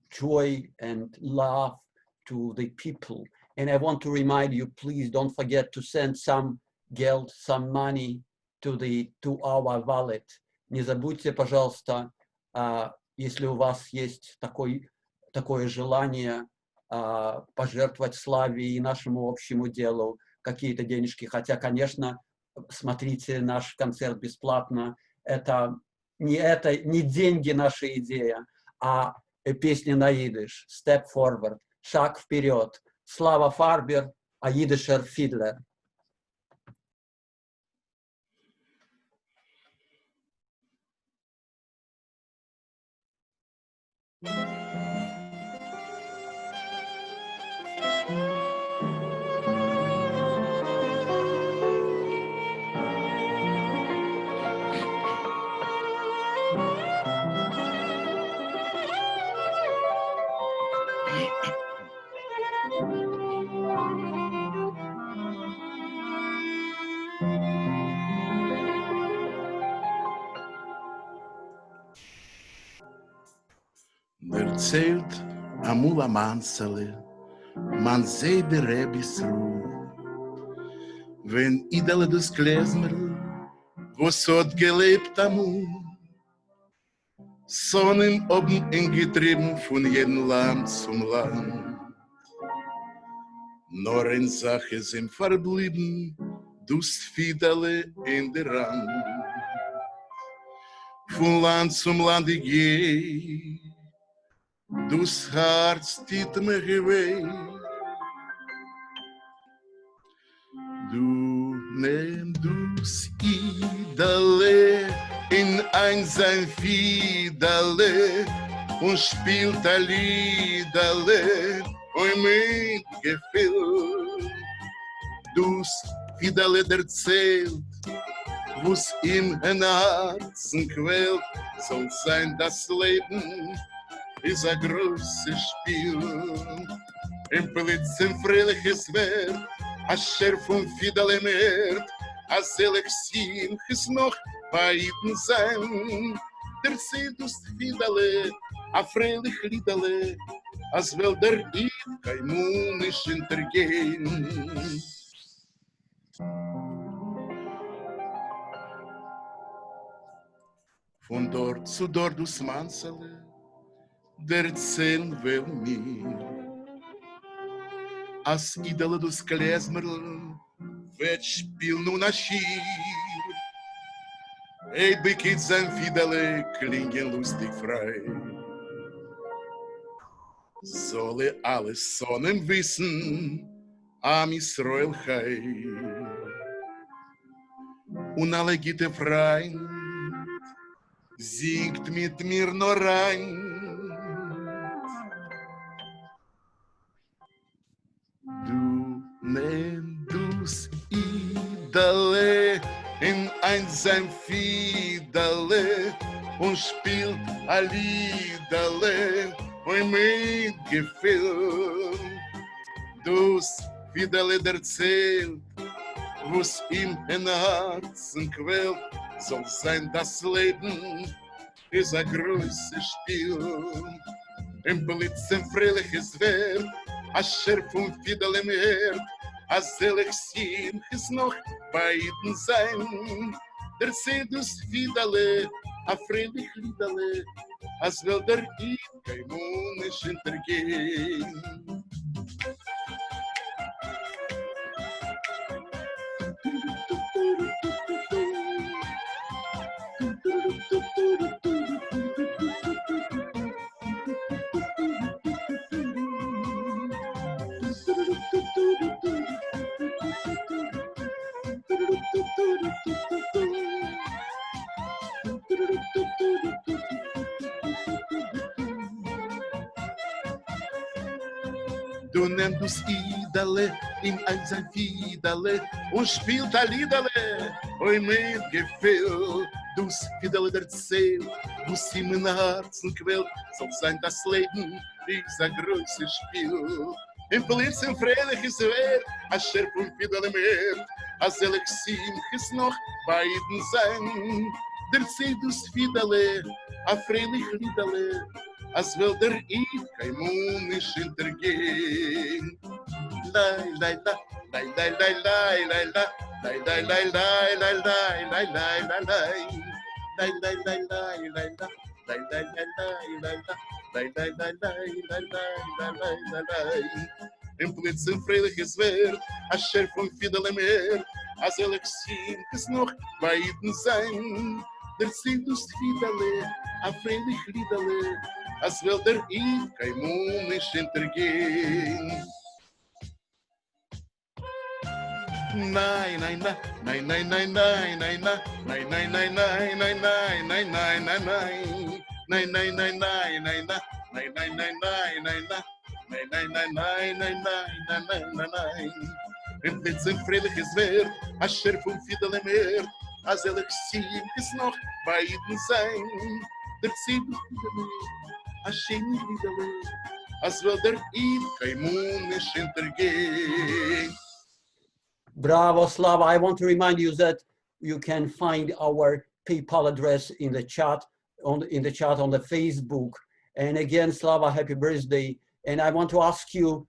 joy and love to the people. And I want to remind you, please don't forget to send some geld, some money to our wallet. Не забудьте, пожалуйста, если у вас есть такое желание пожертвовать Славе и нашему общему делу какие-то денежки. Хотя, конечно, смотрите наш концерт бесплатно. Это не деньги наша идея, а песни на идиш. Step forward. шаг вперед. Slava Farber, ein jiddischer Fiedler. Erzählt amul a Mansele, man seh der Rebis Ruh. Wenn Idele des KlezNorth, wo sot gelebt amul, Sonnen oben ingetrieben von jedem Land zum Land. Nur in Sache sind verblieben, dus Fidele in der Rand. Von Land zum Land ich geh, dus Herz tiet me gewei. Du nehm dus Idele in ein sein Fidele und spielt a Liedele und mit Gefühl. Dus Fidele erzählt, wo's im Herzen quält, soll sein das Leben, ist a großes Spiel. Im Blitz im fröhliches Wert, asher von Fidele mehrt, as Elexim ist noch bei ihnen sein. Der Sedus Fidele, a freilich Liedele, as will der Id kein Munisch hintergehen. Von dort zu dort dus Mansele, der erzählen will mir, as Idele dos KlezNorth, wird spiel nun a Schier. Ey, bekit sein Fidele, klingen lustig frei. Solle alles Sonnen wissen, am Israel Chai. Und alle Gitte freien, singt mit mir nur rein. Du nimm dus Idele in ein sein Fidele und spielt a Liedele und mit Gefühl. Dus Fidele erzählt, wo's im Herzen quält, soll sein das Leben, ist a größes Spiel. Im Blitz im fröhliches Wert, asher von Fidele mehrt, as Elexim ist noch bei ihnen sein. Der Sedus Fidele, a freilich Liedele, as will der Id kein Munisch hintergehen. Du nimmst dus Idele in ein sein Fidele und spielt a Liedele und mit Gefühl. Dus Fidele erzählt, wo's im Herzen quält, soll sein das Leben, ist ein großes Spiel. Im Blitz im fröhliches Wert, asher von Fidele mehrt, as Elexim ist noch bei ihnen sein. Der Sedus Fidele, a freilich Liedele, as will der Id kein Munisch hintergehen. Lai, lai, la, lai, lai, lai, lai, lai, la, lai, lai, lai, lai, lai, lai, lai, lai, lai, lai. Lai, lai, lai, lai, lai, la, lai, lai, lai, lai, lai, la, lai, lai, lai, lai, lai, lai, lai, lai, lai. Im Blitz im fröhliches Wert, asher von Fidele mehrt, as Elexim ist noch bei ihnen sein. Der Sedus Fidele, a freilich Liedele, als will der Id kein Mund nicht hintergehen. Nein, nein, nein, nein, nein, nein, nein, nein, nein, nein, nein, nein, nein, nein, nein, nein, nein, nein. Nein, nein, nein, nein, nein, nein, nein, nein, nein, nein, nein, nein, nein, nein, nein, nein, nein, nein, nein. Und mit dem friedliches Wert, a Schärf und Fiedel im Erd, a selig Sieg ist noch bei Ihnen sein. Der Ziel a schön Liederle, als will der Id kein Mund nicht hintergehen. Bravo, Slava. I want to remind you that you can find our PayPal address in the chat on the Facebook. And again, Slava, happy birthday. And I want to ask you,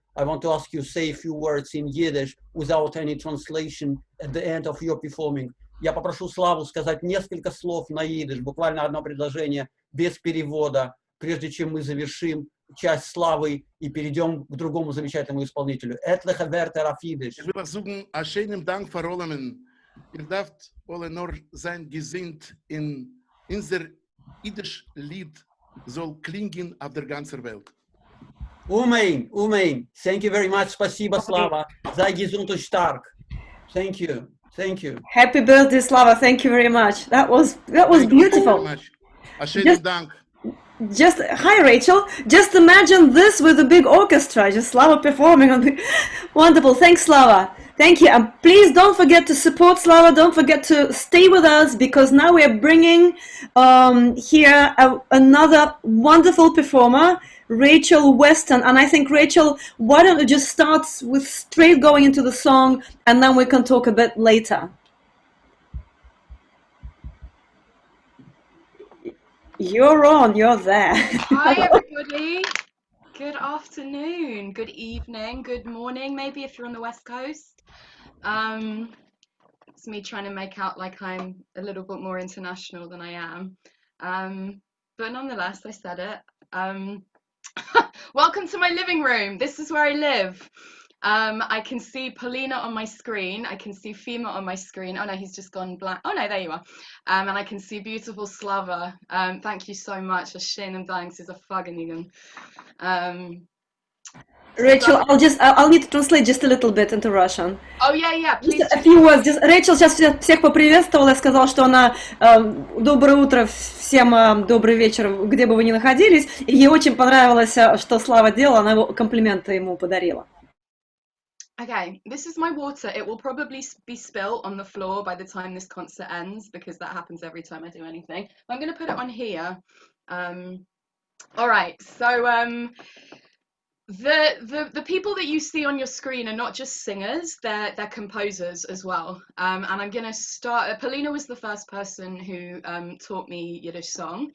say a few words in Yiddish without any translation at the end of your performing. Я попрошу Славу сказать несколько слов на идиш, буквально одно предложение, без перевода, прежде чем мы завершим часть Славы и перейдем к другому замечательному исполнителю. Etliche Wörter auf Yiddish. Ich will auch sagen, a schönen Dank für allem. Ihr dürft alle nur sein gesinnt in unser Yiddish Lied soll klingen auf der ganzen Welt. Umein, Umein. Thank you very much. Спасибо, Slava. Sei gesund und stark. Thank you. Thank you. Happy birthday, Slava. Thank you very much. That was beautiful. A schönen Dank. Just hi, Rachel. Just imagine this with a big orchestra. Just Slava performing on the wonderful. Thanks, Slava. Thank you. And please don't forget to support Slava. Don't forget to stay with us because now we are bringing here another wonderful performer, Rachel Weston. And I think, Rachel, why don't you just start with straight going into the song and then we can talk a bit later. You're on, you're there. Hi everybody, good afternoon, good evening, good morning, maybe if you're on the West Coast. It's me trying to make out like I'm a little bit more international than I am. But nonetheless, I said it. Welcome to my living room, this is where I live. I can see Polina on my screen, I can see Fima on my screen. Oh no, he's just gone blank. Oh no, there you are. And I can see beautiful Slava. Thank you so much. Ashane thanks is a fucking Rachel, I'll need to translate just a little bit into Russian. Oh yeah, please. Just a few words. Rachel сейчас всех поприветствовала и сказала, что она доброе утро всем, добрый вечер, где бы вы ни находились. И ей очень понравилось, что Слава делала, она комплименты ему подарила. Okay, this is my water. It will probably be spilt on the floor by the time this concert ends because that happens every time I do anything. I'm going to put it on here. All right, so the people that you see on your screen are not just singers, they're composers as well. And I'm going to start. Polina was the first person who taught me Yiddish Song.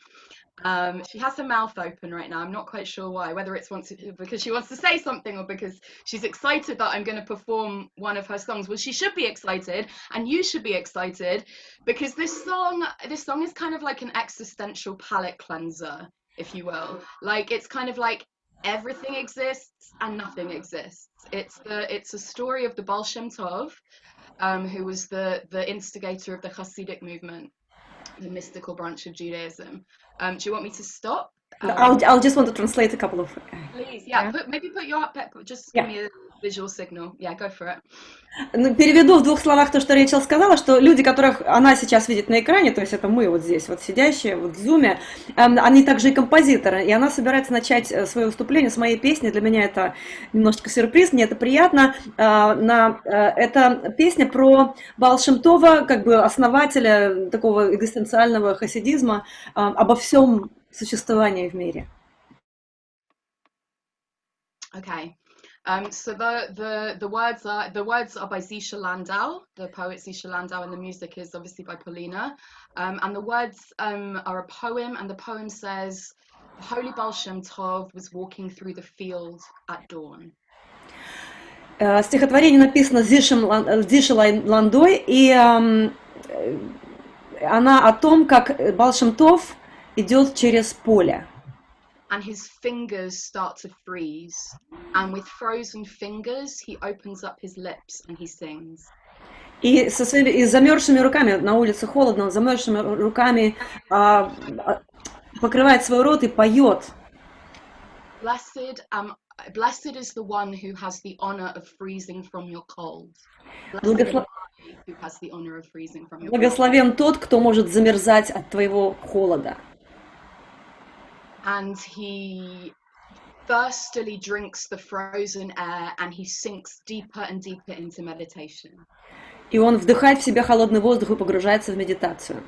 She has her mouth open right now. I'm not quite sure why, whether it's because she wants to say something or because she's excited that I'm going to perform one of her songs. Well, she should be excited and you should be excited because this song is kind of like an existential palate cleanser, if you will. Like it's kind of like everything exists and nothing exists. It's a story of the Baal Shem Tov, who was the instigator of the Hasidic movement, the mystical branch of Judaism. Do you want me to stop? I'll just want to translate a couple of... Please, yeah. Maybe put your... Just give me a visual signal. Yeah, go for it. Переведу в двух словах то, что Рэйчел сказала, что люди, которых она сейчас видит на экране, то есть это мы вот здесь, вот сидящие, вот в зуме, они также и композиторы, и она собирается начать свое выступление с моей песни. Для меня это немножечко сюрприз, мне это приятно. Это песня про Баал Шем Това, как бы основателя такого экзистенциального хасидизма, обо всем существовании в мире. Okay. So the words are by Zisha Landau, the poet Zisha Landau, and the music is obviously by Polina. And the words are a poem, and the poem says, "The holy Baal Shem Tov was walking through the field at dawn." Стихотворение написано Зишей Ландой, и она о том, как Баал Шем Тов идет через поле. And his fingers start to freeze, and with frozen fingers he opens up his lips and he sings. И со своими замерзшими руками, на улице холодно, замерзшими руками покрывает свой рот и поет. Blessed is the one who has the honor of freezing from your cold. Blessed Благослов- am I who has the honor of freezing from your cold. Благословен тот, кто может замерзать от твоего холода. And he thirstily drinks the frozen air and he sinks deeper and deeper into meditation. И он вдыхает в себя холодный воздух и погружается в медитацию.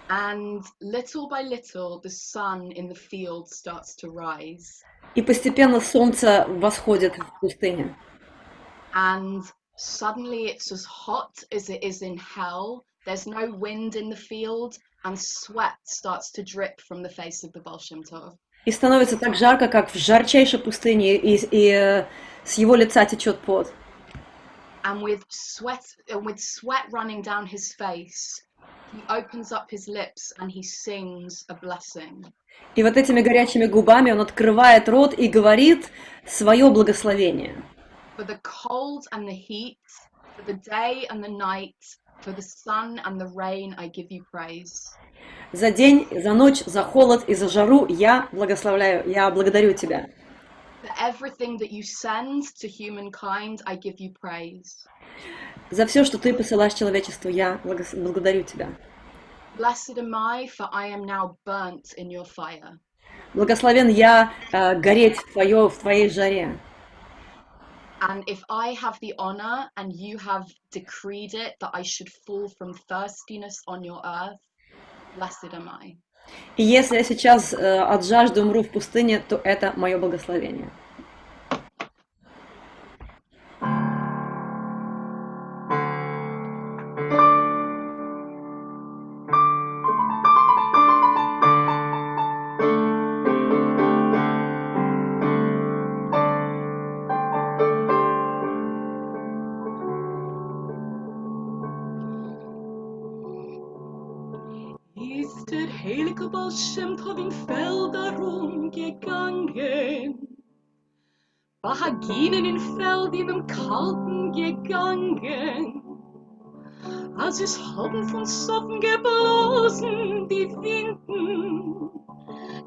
And little by little, the sun in the field starts to rise. И постепенно солнце восходит в пустыне. And suddenly it's as hot as it is in hell. There's no wind in the field, and sweat starts to drip from the face of the Baal Shem Tov. И становится так жарко, как в жарчайшей пустыне, и с его лица течет пот. And with sweat running down his face, he opens up his lips and he sings a blessing. И вот этими горячими губами он открывает рот и говорит свое благословение. For the cold and the heat, for the day and the night, for the sun and the rain, I give you praise. За день, за ночь, за холод и за жару я благословляю, я благодарю тебя. For everything that you send to humankind, I give you praise. За все, что ты посылаешь человечеству, я благодарю тебя. Blessed am I, for I am now burnt in your fire. Благословен я гореть в твоей жаре. And if I have the honor and you have decreed it that I should fall from thirstiness on your earth, blessed am I. И если я сейчас от жажды умру в пустыне, то это мое благословение. Ist der heilige Baal Shem Tov in Felder rumgegangen, Bahaginen in Feld in dem Kalten gegangen, als es haben von Soffen geblasen die Winden,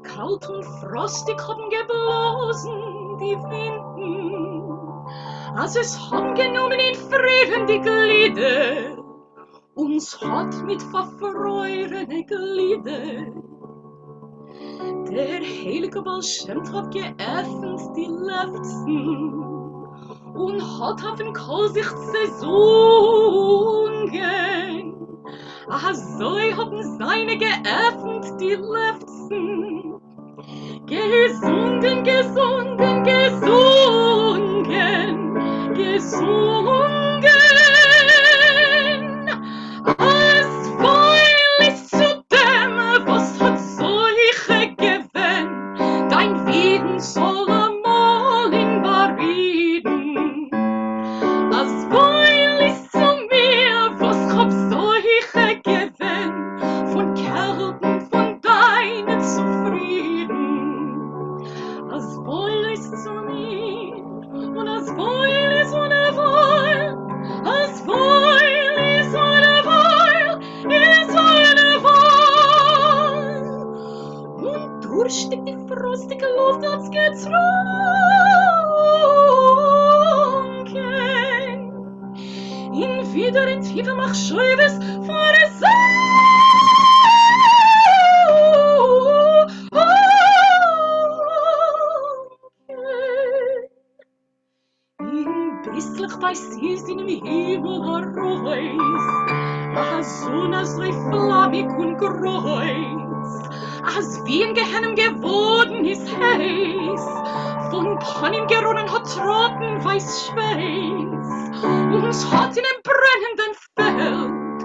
kalt und frostig haben geblasen die Winden, als es haben genommen in Frieden die Glieder, uns hat mit verfreurene Glieder. Der heilige Baal Shem Tov geöffnet die Lefzen und hat auf den Kohl sich zesungen. Azoi haben seine geöffnet die Lefzen. Gesungen, gesungen, gesungen, gesungen. Als Weil ist zu dem, was hat solche gewinn, dein Wieden soll einmal in Bariden. Als Weil ist zu mir, was hab solche gewinn, von Kälten von deinen zufrieden. Als Weil ist zu mir, und als Weil ist ohne Weil, als Weil ist ohne Weil, ist ohne Weil. Und durstig die frostige Luft hat's getrunken. In wieder in tiefer Machscheuves vor der in bristlich bei Sis in dem Himmel heraus, Sonne so flammig und groß, als wie in Gehennem geworden ist heiß, von Panim geronnen hat Tropen weiß Schweiß, uns hat in dem brennenden Feld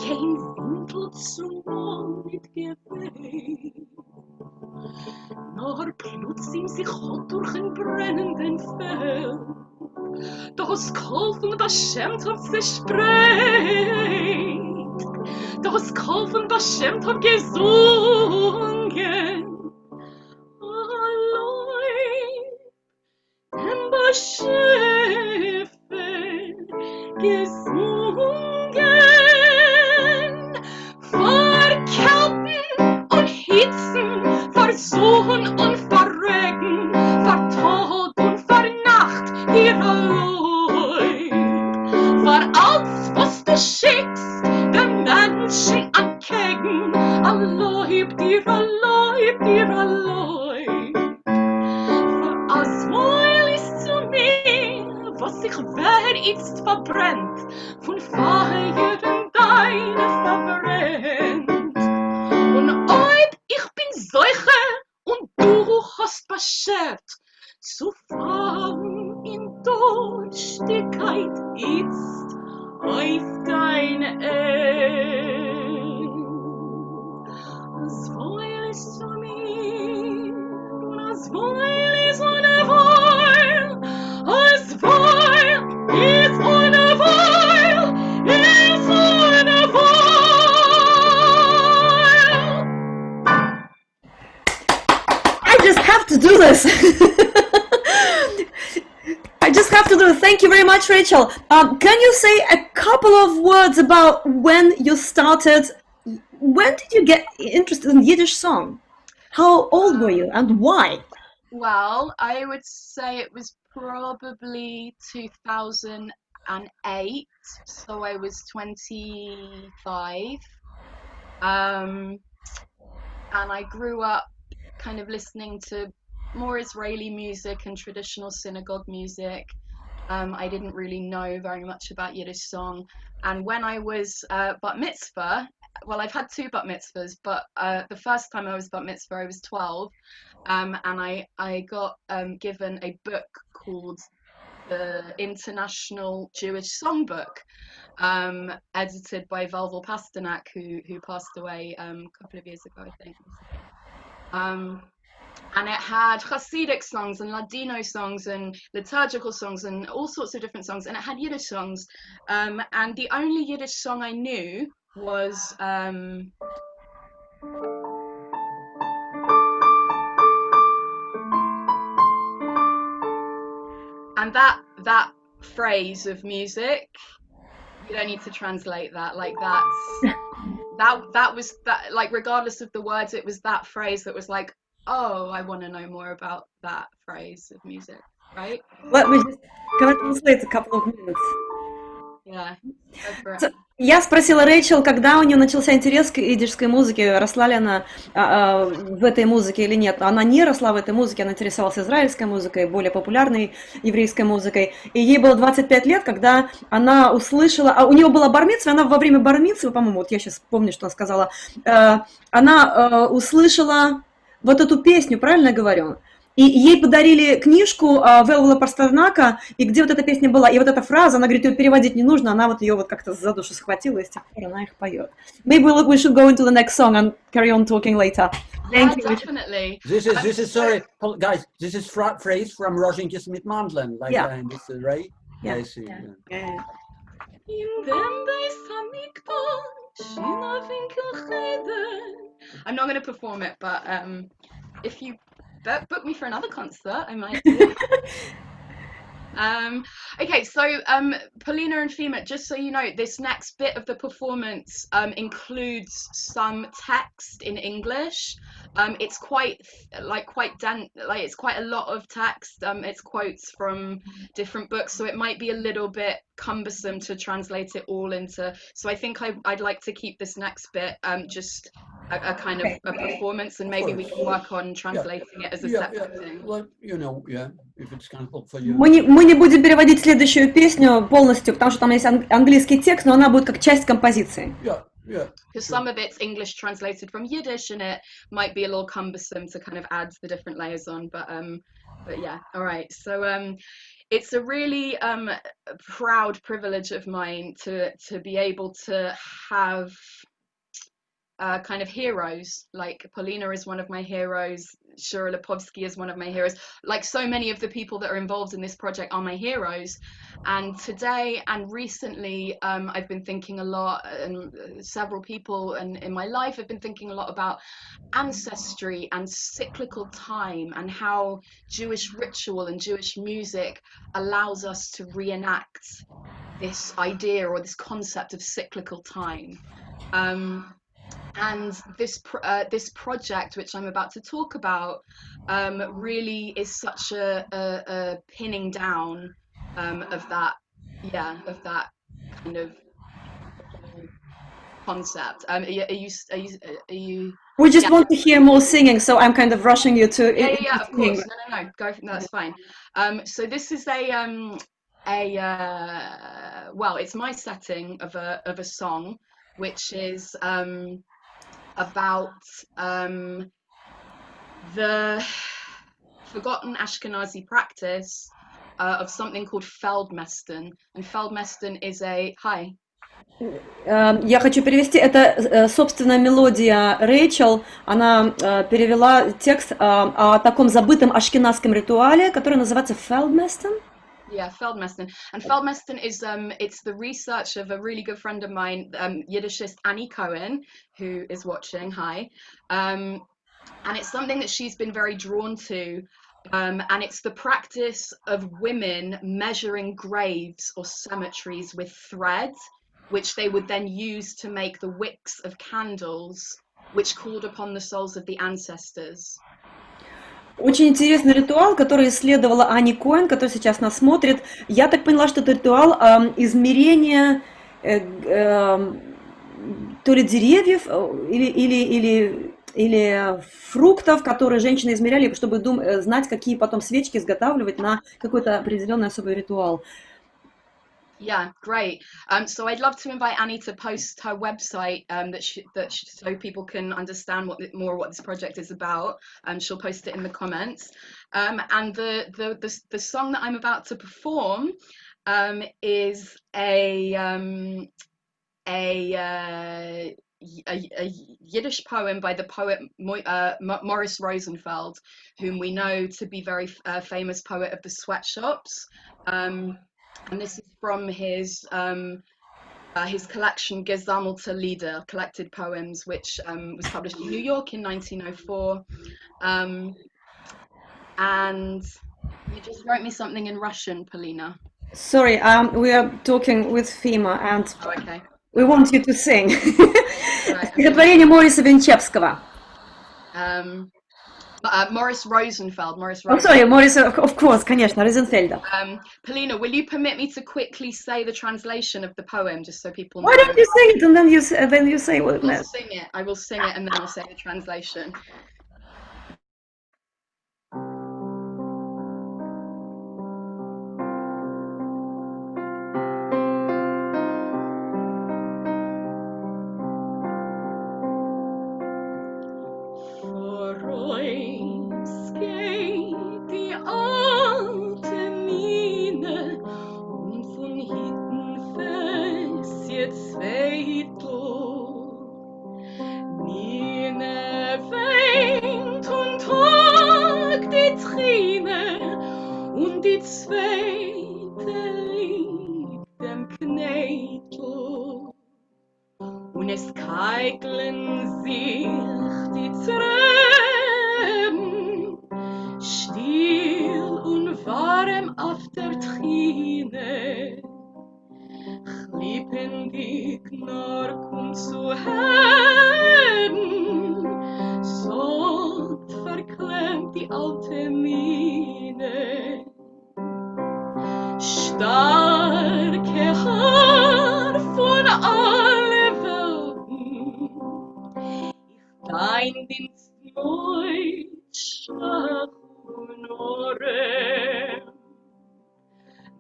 kein Windel zum Mond mitgeweht. Nur plötzlich sich hat durch ein brennenden Feld das Kohl von Baal Shem Tov zersprengt, das Kohl von Baal Shem Tov gesungen. Allein dem Baal Shem gesungen, vor Kälten und Hitzen, vor Suchen und vor Regen, itzt verbrennt, von Feiern deine verbrennt. Und ob ich bin Seuche und du hast beschert, zu fahren in Durstigkeit itzt auf deine End. As weil ist zu mir, und as weil ist ohne Weil, as weil ist ohne Weil, ist ohne Weil. I just have to do this. I just have to do it. Thank you very much, Rachel. Can you say a couple of words about when you started? When did you get interested in Yiddish song? How old were you and why? Well, I would say it was probably 2008, so I was 25. And I grew up kind of listening to more Israeli music and traditional synagogue music. I didn't really know very much about Yiddish song. And when I was bat mitzvah, well, I've had 2 bat mitzvahs, but the first time I was bat mitzvah, I was 12. And I got given a book called the International Jewish Songbook, edited by Valval Pasternak, who passed away a couple of years ago, I think. And it had Hasidic songs and Ladino songs and liturgical songs and all sorts of different songs, and it had Yiddish songs. And the only Yiddish song I knew was and that phrase of music, you don't need to translate that. Like that was that, like, regardless of the words, it was that phrase that was like, oh, I want to know more about that phrase of music, right? Let me just, can I translate a couple of minutes? Yeah, go for it. Я спросила Рэйчел, когда у нее начался интерес к идишской музыке, росла ли она в этой музыке или нет. Она не росла в этой музыке, она интересовалась израильской музыкой, более популярной еврейской музыкой. И ей было 25 лет, когда она услышала, у нее была бар-мицва, она во время бар-мицвы, по-моему, вот я сейчас помню, что она сказала, она услышала вот эту песню, правильно я говорю? И ей подарили книжку Велвела Пастернака, и где вот эта песня была, и вот эта фраза, она говорит, ее переводить не нужно, она вот ее вот как-то за душу схватила, и с тех пор она их поет. Maybe we should go into the next song and carry on talking later. Yeah, definitely. This is sorry, guys. This is phrase from Rozinki's mit Mandlen, like this, right? Yeah. I see. Yeah. I'm not going to perform it, but if you book me for another concert, I might do. Okay, so Polina and Fima, just so you know, this next bit of the performance includes some text in English. It's quite it's quite a lot of text. It's quotes from different books, so it might be a little bit cumbersome to translate it all into. So I think I'd like to keep this next bit just a kind of a performance, and maybe we can work on translating it as a separate thing. Well, you know, if it's kind of for you. Мы не будем переводить следующую песню полностью, потому что там есть английский текст, но она будет как часть композиции. Yeah. Because some of it's English translated from Yiddish, and it might be a little cumbersome to kind of add the different layers on. But yeah, all right. So it's a really proud privilege of mine to be able to have kind of heroes. Like Polina is one of my heroes, Shura Lipovsky is one of my heroes. Like so many of the people that are involved in this project are my heroes. And today and recently, I've been thinking a lot, and several people in my life have been thinking a lot about ancestry and cyclical time, and how Jewish ritual and Jewish music allows us to reenact this idea or this concept of cyclical time. And this project, which I'm about to talk about, really is such a pinning down of that kind of concept. Are you? We just want to hear more singing, so I'm kind of rushing you to. Yeah, of course. No, go. That's fine. So this is well, it's my setting of a song, which is about the forgotten Ashkenazi practice of something called Feldmesten. And Feldmesten is a... Hi. Я хочу перевести, это, собственно, мелодия Рэйчел, она перевела текст о таком забытом ашкеназском ритуале, который называется Feldmesten. Yeah, Feldmesten. And Feldmesten is it's the research of a really good friend of mine, Yiddishist Annie Cohen, who is watching. Hi. And it's something that she's been very drawn to. And it's the practice of women measuring graves or cemeteries with thread, which they would then use to make the wicks of candles, which called upon the souls of the ancestors. Очень интересный ритуал, который исследовала Ани Коэн, который сейчас нас смотрит. Я так поняла, что это ритуал измерения то ли деревьев или фруктов, которые женщины измеряли, чтобы знать, какие потом свечки изготавливать на какой-то определенный особый ритуал. Yeah, great. So I'd love to invite Annie to post her website so people can understand more what this project is about. She'll post it in the comments. And the song that I'm about to perform is a Yiddish poem by the poet Morris Rosenfeld, whum we know to be very famous poet of the sweatshops. And this is from his collection Gesammelte Lieder, collected poems, which was published in New York in 1904. And you just wrote me something in Russian, Polina. Sorry, we are talking with Fima, and okay. We want you to sing. Стихотворение Мориса Винчевского. Morris Rosenfeld. Oh, sorry, Morris, of course, конечно, Rosenfeld. Polina, will you permit me to quickly say the translation of the poem, just so people know? Why don't you sing it and then you say what it means? I will sing it and then I'll say the translation. Und es keiglen sich die Tränen, still und warm auf der Trine, lebendig nur kommt zu Herden, so verklemmt die alte Mine. Starke Haar von alle Welten, ich dein Dienst neu schwach und Ohren.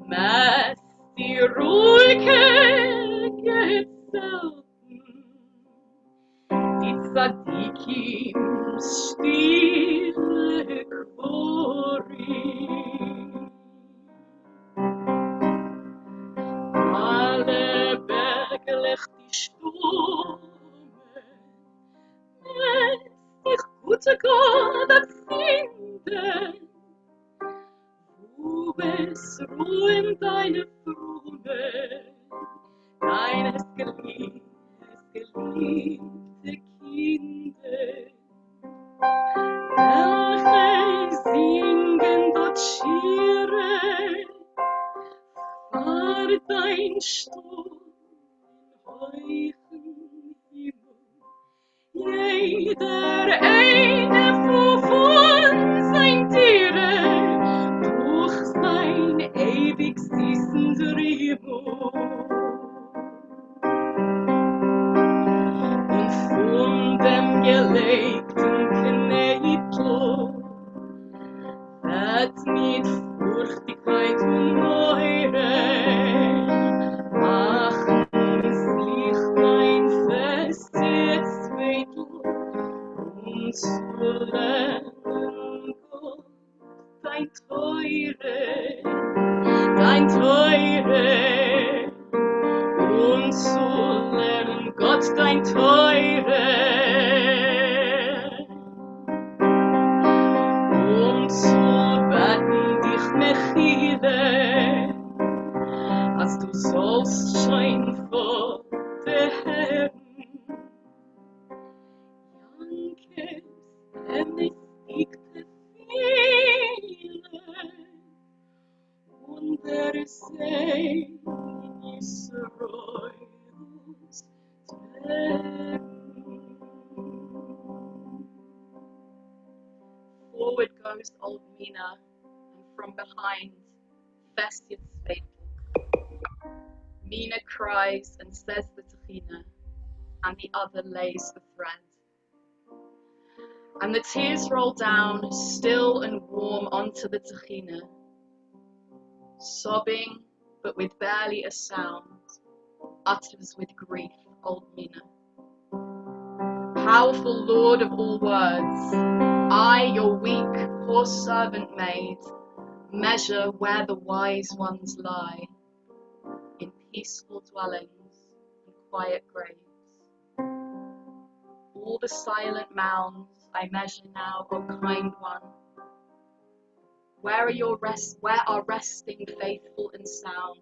Mess die ruhige Gezelten, die Tzadikim stille Quorim. Alle berglich die Stumme, wenn dich gute Gott erfinden, du bist ruhen deine Frumme, deines geliebte Kinder, welche singen dort Schiere, war dein Sturm heuchen Himmel, jeder eine von sein Tiere, durch sein ewig süßen Rimmel. Und von dem gelegten Knädel wird mit Furchtigkeit und Neure und zu lernen Gott dein Teure, und zu beten dich mechile, als du sollst schein vor der Herren. Jankes, ermächtigte viele, und der Segen Israels Tränen. Forward goes old Mina, and from behind, Festiv's fatal. Mina cries and says the Tehina, and the other lays the thread. And the tears roll down, still and warm, onto the Tehina. Sobbing, but with barely a sound, utters with grief old Mina. Powerful Lord of all words, I, your weak, poor servant maid, measure where the wise ones lie, in peaceful dwellings and quiet graves. All the silent mounds I measure now, O kind one. Where are resting faithful and sound,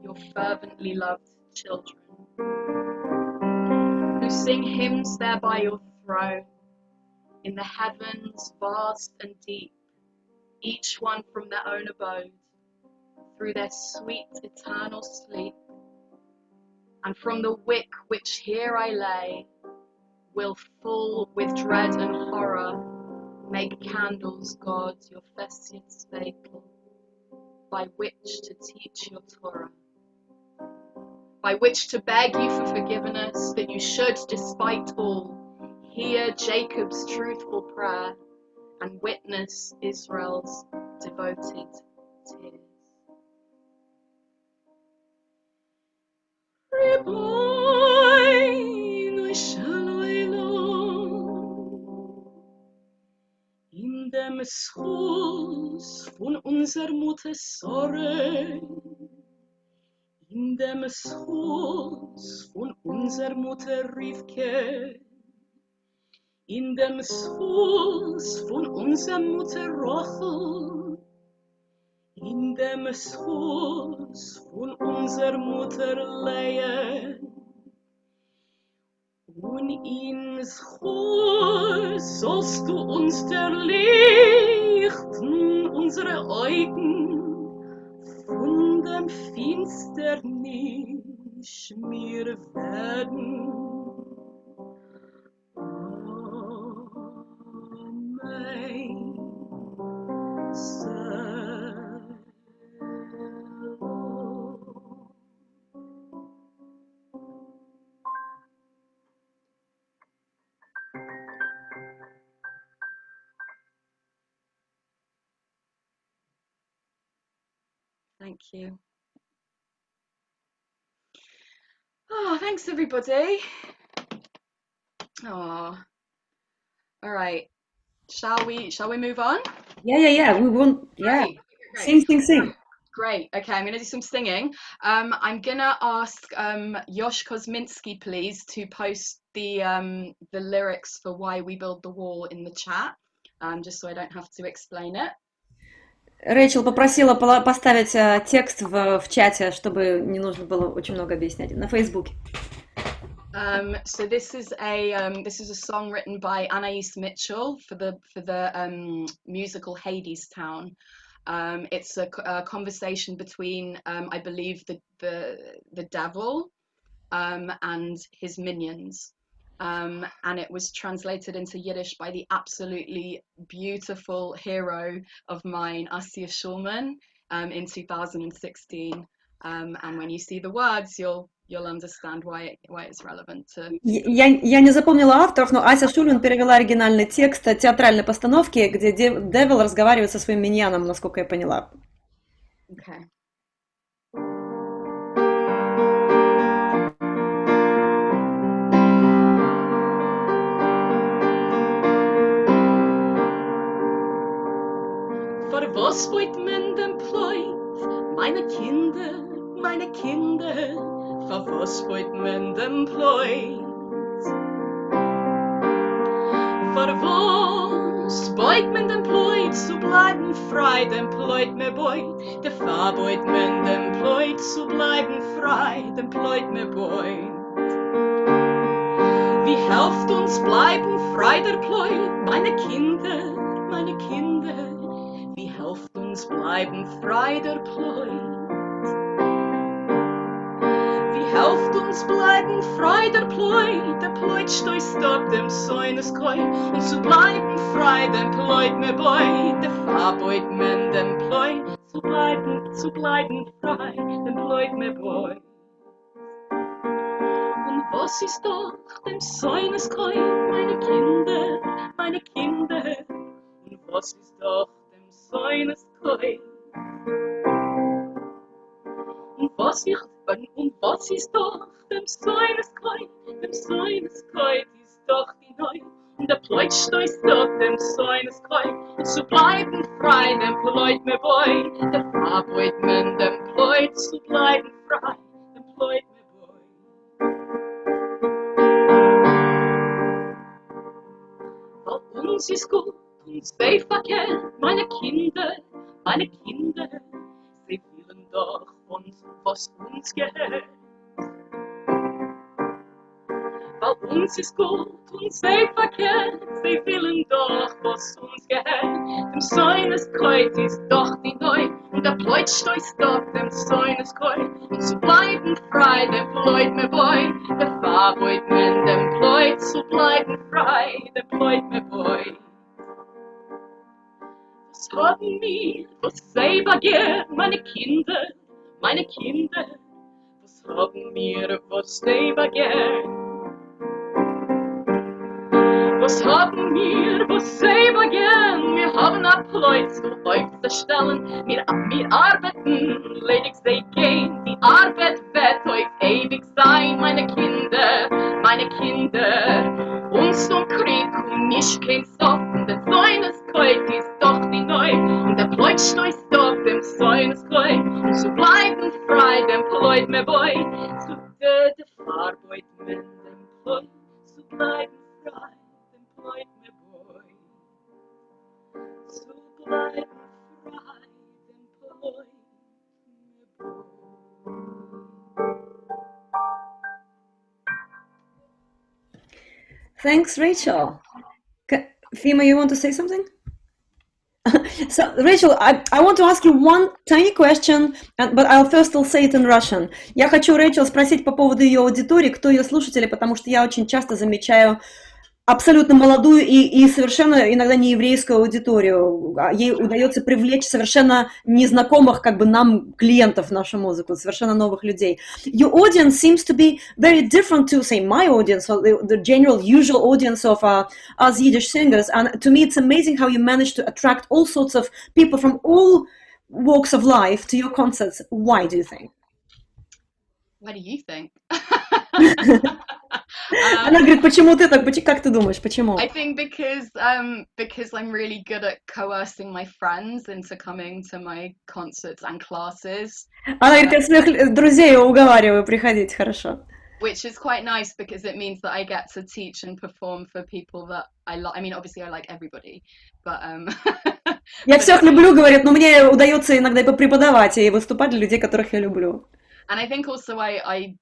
your fervently loved children, who sing hymns there by your throne, in the heavens vast and deep, each one from their own abode, through their sweet eternal sleep. And from the wick which here I lay, will full with dread and horror make candles, God, your Festiv's fatal, by which to teach your Torah, by which to beg you for forgiveness, that you should, despite all, hear Jacob's truthful prayer and witness Israel's devoted tears. Ribono Shalom, in dem Schoß von unser Mutter Sorge, in dem Schoß von unser Mutter Rivke, in dem Schoß von unser Mutter Rochel, in dem Schoß von unser Mutter Leia, und in Schoß sollst du uns der Lichten unsere Augen von dem Finsternis mir werden. Amen. Thank you. Oh, thanks everybody. Oh, all right. Shall we move on? Yeah. We want, yeah. Great. Sing. Great. Okay, I'm gonna do some singing. I'm gonna ask Yosh Kosminski, please, to post the lyrics for Why We Build the Wall in the chat, just so I don't have to explain it. Рэйчел попросила поставить текст в чате, чтобы не нужно было очень много объяснять, на Фейсбуке. So this is a song written by Anais Mitchell for the musical Hadestown. It's a conversation between I believe the devil and his minions. And it was translated into Yiddish by the absolutely beautiful hero of mine, Asya Schulman, in 2016. And when you see the words, you'll understand why it's relevant to... Я не запомнила авторов, но Ася Шульман перевела оригинальный текст театральной постановки, где Девил разговаривает со своим миньяном, насколько я поняла. Okay. Was wollt men dem Pleut, meine Kinder, meine Kinder, für was wollt man employed? Für was wollt man employed, zu bleiben frei, employed me boy. Der Farber wollt man employed, zu bleiben frei, employed me boy. Wie helft uns bleiben frei der Ploy, meine Kinder, meine Kinder. Wie helft uns bleiben frei der Ploy? Wie helft uns bleiben frei der Ploy? Der Ploy stößt auf dem Säuneskoi. Und zu bleiben frei, dem Ploy me boy. Der Farboid men dem Ploy. Zu bleiben frei, dem Ploy me boy. Und was ist doch dem Säuneskoi, meine Kinder, meine Kinder? Und was ist doch dem Säuneskoi? Und was ist doch dem Säuneskoi? Dem Säuneskoi ist doch die Neu. Und der Pleut stößt auf dem Säuneskoi. Und zu bleiben frei, dem Pleut me boy. Der Farboid men dem Pleut zu bleiben frei, dem Pleut me boy. Bei uns ist gut und safe verkehrt, meine Kinder, meine Kinder. Sie willen doch uns, was uns gehört. Bei uns ist gut und safe verkehrt, sie willen doch, was uns gehört. Dem Säuneskreuz ist doch die Neu, und der Pleut stößt auf dem Säuneskreuz. Und zu bleiben frei, der Pleut me boy, der Farboid men dem Pleut, zu bleiben frei, der Pleut me boy. Was haben wir, was selber gern, meine Kinder, meine Kinder? Was haben wir, was selber gern? Was haben wir, was selber gern? Wir haben ein Pleut zu euch zu stellen. Wir arbeiten, ledig sei gehen. Die Arbeit wird euch ewig sein, meine Kinder, meine Kinder. Uns zum Krieg und nicht kein Stoff. Und der Säuneskreuz ist doch die Neu. Und der Pleut stößt auf dem Säuneskreuz. Und zu bleiben frei, dem Pleut me boy. Zu der Farboid men dem Pleut, zu bleiben frei. Pleut me boy, zu bleiben frei, dem Pleut me boy. Thanks, Rachel. Fima, you want to say something? So, Rachel, I want to ask you one tiny question, but I'll first say it in Russian. Я хочу Рэйчел спросить по поводу ее аудитории, кто ее слушатели, потому что я очень часто замечаю абсолютно молодую и совершенно иногда не еврейскую аудиторию. Ей удается привлечь совершенно незнакомых как бы нам клиентов в нашу музыку, совершенно новых людей. Your audience seems to be very different to, say, my audience, or the general usual audience of us Yiddish singers. And to me, it's amazing how you manage to attract all sorts of people from all walks of life to your concerts. Why do you think? What do you think? Она говорит, почему ты так, как ты думаешь, почему? I think because I'm really good at coercing my friends into coming to my concerts and classes. Она говорит, я своих друзей уговариваю приходить, хорошо. Which is quite nice because it means that I get to teach and perform for people that I like. I mean, obviously I like everybody, but Я всех люблю, говорит, но мне удается иногда и преподавать, и выступать для людей, которых я люблю. And I think also I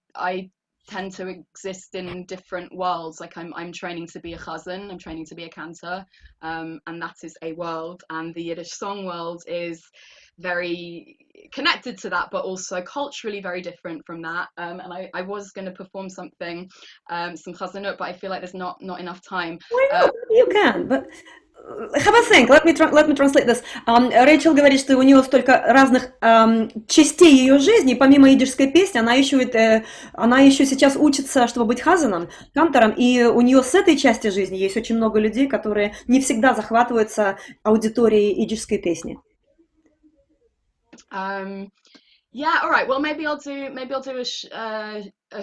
tend to exist in different worlds. Like I'm training to be a Chazzan, I'm training to be a cantor, and that is a world, and the Yiddish song world is very connected to that, but also culturally very different from that. And I was going to perform something, some Chazanut, but I feel like there's not enough time. Why not? You can, but have a think. Let me translate this. Рэйчел говорит, что у нее столько разных частей ее жизни, помимо идишской песни, она еще сейчас учится, чтобы быть хазаном, кантором, и у нее с этой части жизни есть очень много людей, которые не всегда захватываются аудиторией идишской песни. Yeah, all right. Well, maybe I'll do a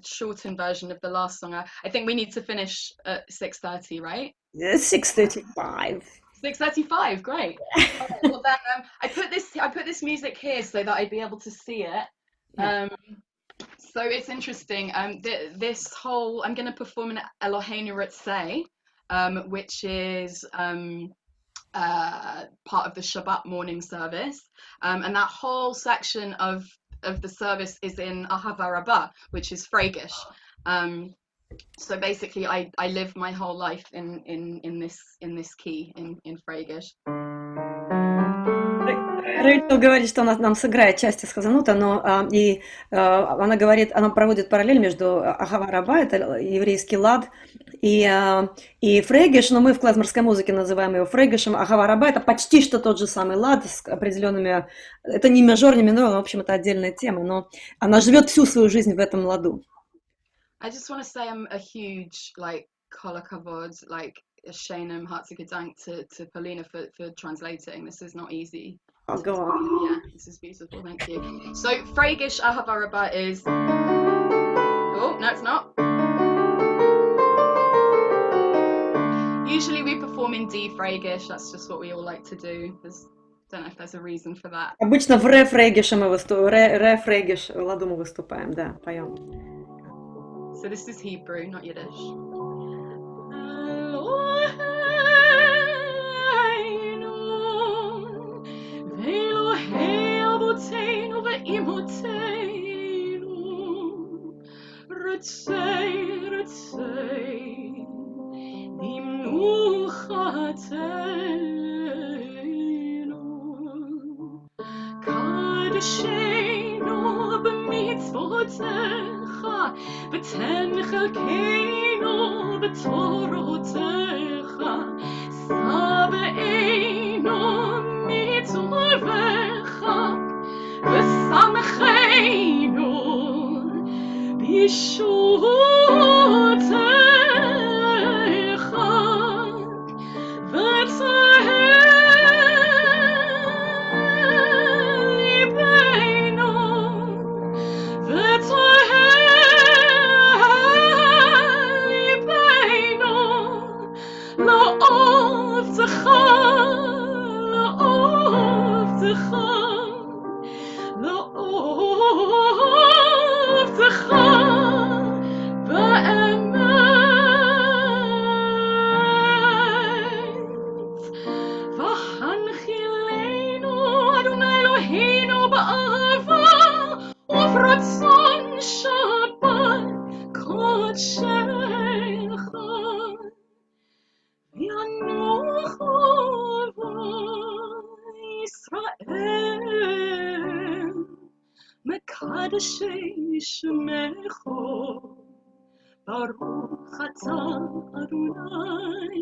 shortened version of the last song. I think we need to finish at 6:30, right? 6:35. 6:35. Great. Okay, well then, I put this music here so that I'd be able to see it. So it's interesting. This whole I'm going to perform an Eloheinu Ritzei, which is part of the Shabbat morning service, and that whole section of the service is in Ahava Rabbah, which is Fraigish. So basically, I live my whole life in this key in Fraigish. Рэйчел говорит, что она нам сыграет часть из Хазанута, но она говорит, она проводит параллель между Ахава Раба, это еврейский лад, и фрейгиш, но мы в клезморской музыке называем его фрейгишем. Ахава Раба это почти что тот же самый лад с определенными, это не мажор, не минор, в общем, это отдельная тема, но она живет всю свою жизнь в этом ладу. I just want to say I'm a huge kol hakavod, Shainem Hatzigedank to Polina for translating. This is not easy. Oh, go on. Yeah, this is beautiful. Thank you. So Fraigish Ahava Rabbah is. Oh no, it's not. Usually we perform in D Fraigish. That's just what we all like to do. Don't know if there's a reason for that. Обычно в ре фрейгише мы выступаем, ре фрейгиш ладу мы выступаем, да, поем. So this is Hebrew, not Yiddish. ותן חלקנו בתורותיך, שא בעינו מצורך, ושמחנו בישועותיך, ותהל ליבנו, לאהובתך, לאהובתך, לאהובתך באמת. והנחילנו, אדוני אלוהינו, באהבה וברצון שבת קודשך. ינוחו ישראל, מקדשי שמך, ברוך אתה אדוני.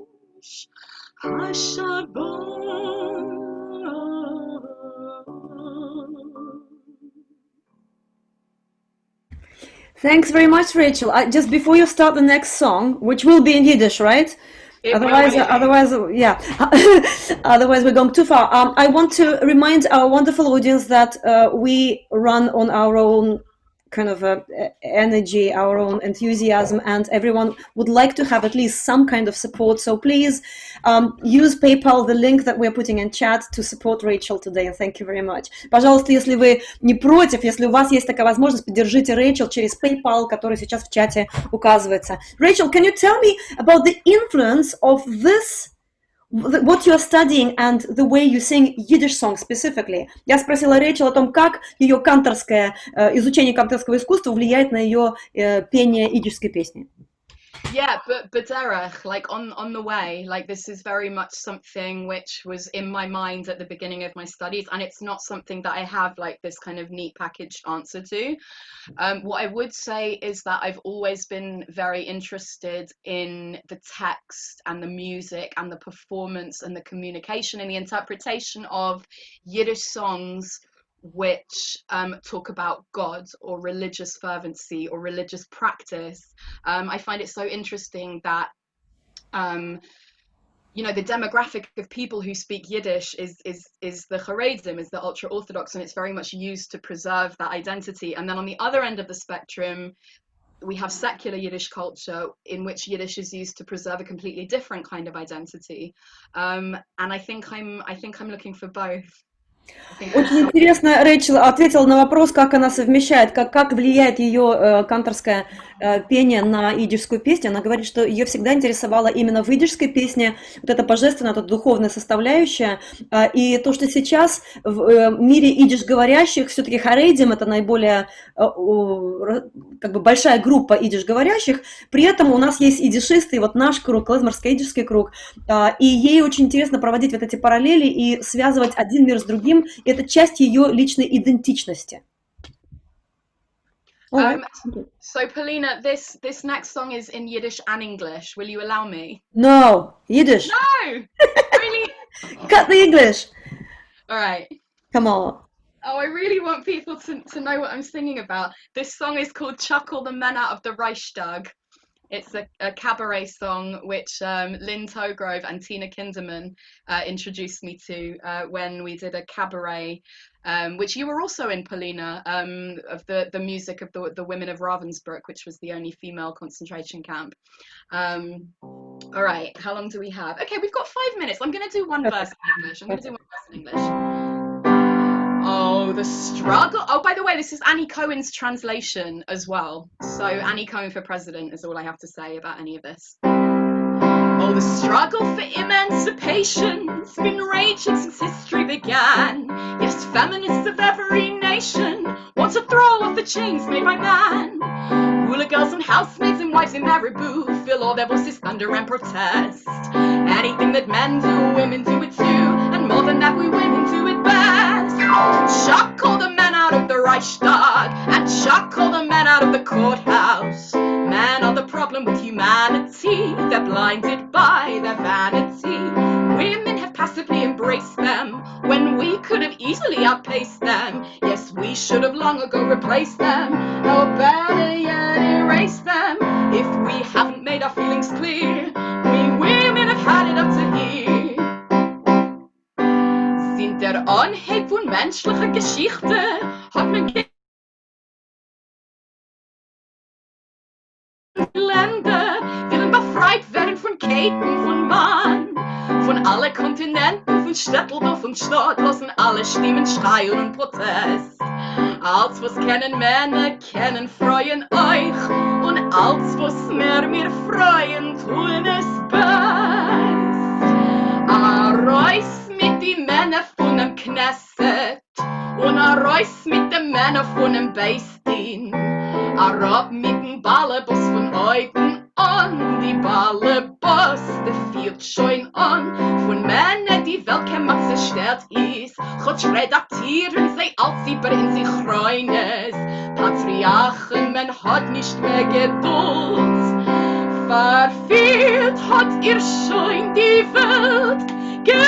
מקדש השבת. Thanks very much, Rachel. Just before you start the next song, which will be in Yiddish, right? Otherwise, yeah. Otherwise, we're going too far. I want to remind our wonderful audience that we run on our own kind of energy, our own enthusiasm, and everyone would like to have at least some kind of support. So please use PayPal, the link that we're putting in chat, to support Rachel today. And thank you very much. Пожалуйста, если вы не против, если у вас есть такая возможность, поддержите Rachel через PayPal, который сейчас в чате указывается. Rachel, can you tell me about the influence of this, what you're studying and the way you sing Yiddish song specifically? Я спросила Рэйчел о том, как ее канторское, изучение канторского искусства влияет на ее пение идишской песни. Yeah, but Derech, on the way, this is very much something which was in my mind at the beginning of my studies, and it's not something that I have this kind of neat packaged answer to. What I would say is that I've always been very interested in the text and the music and the performance and the communication and the interpretation of Yiddish songs which talk about God or religious fervency or religious practice. I find it so interesting that you know, the demographic of people who speak Yiddish is the Haredim, is the ultra Orthodox, and it's very much used to preserve that identity. And then on the other end of the spectrum, we have secular Yiddish culture in which Yiddish is used to preserve a completely different kind of identity. And I think I'm looking for both. Очень интересно, Рэйчел ответила на вопрос, как она совмещает, как влияет ее канторское пение на идишскую песню. Она говорит, что ее всегда интересовала именно в идишской песне вот эта божественная, эта духовная составляющая. И то, что сейчас в мире идиш говорящих, все-таки харейдим это наиболее как бы большая группа идиш говорящих. При этом у нас есть идишисты, и вот наш круг, клезморский идишский круг. И ей очень интересно проводить вот эти параллели и связывать один мир с другим. Это часть ее личной идентичности. So Polina, this next song is in Yiddish and English. Will you allow me? No, Yiddish. No, really? Cut the English. All right. Come on. Oh, I really want people to know what I'm singing about. This song is called Chuckle the Men Out of the Reichstag. It's a cabaret song which Lynn Togrove and Tina Kinderman introduced me to when we did a cabaret, which you were also in, Polina, of the music of the women of Ravensbrück, which was the only female concentration camp. All right, how long do we have? Okay, we've got 5 minutes. I'm going to do one verse in English. Oh, the struggle. Oh, by the way, this is Annie Cohen's translation as well. So Annie Cohen for president is all I have to say about any of this. Oh, the struggle for emancipation's been raging since history began. Yes, feminists of every nation want to throw off the chains made by man. Hula girls and housemaids and wives in Marabou feel all their voices thunder and protest. Anything that men do, women do it too, and more than that, we women do it best. Chuckle the men out of the Reichstag, and chuckle the men out of the courthouse. Men are the problem with humanity, they're blinded by their vanity. Women have passively embraced them, when we could have easily outpaced them. Yes, we should have long ago replaced them, or better yet, erased them. If we haven't made our feelings clear, we women have had it up to here. Sind der Anheb von menschlicher Geschichte, hat man Länder willen befreit werden von Ketten von Mann. Von alle Kontinenten, von Shtetl und Stadt, lassen alle Stimmen schreien und Protest. Als was kennen Männer, kennen Freuen euch, und als was mir freuen, tun es best. Reus mit die Männer von dem Knesset, und Reus mit den Männern von dem Beistin. Arab mit dem Balleboss von heute an, die Balleboss, der fährt schon an. Von Männern, die Welt kein Macht zerstört ist, Gott redaktieren sie als sie in sich reines. Patriarchen, man hat nicht mehr Geduld. Verfehlt hat ihr schon die Welt genug.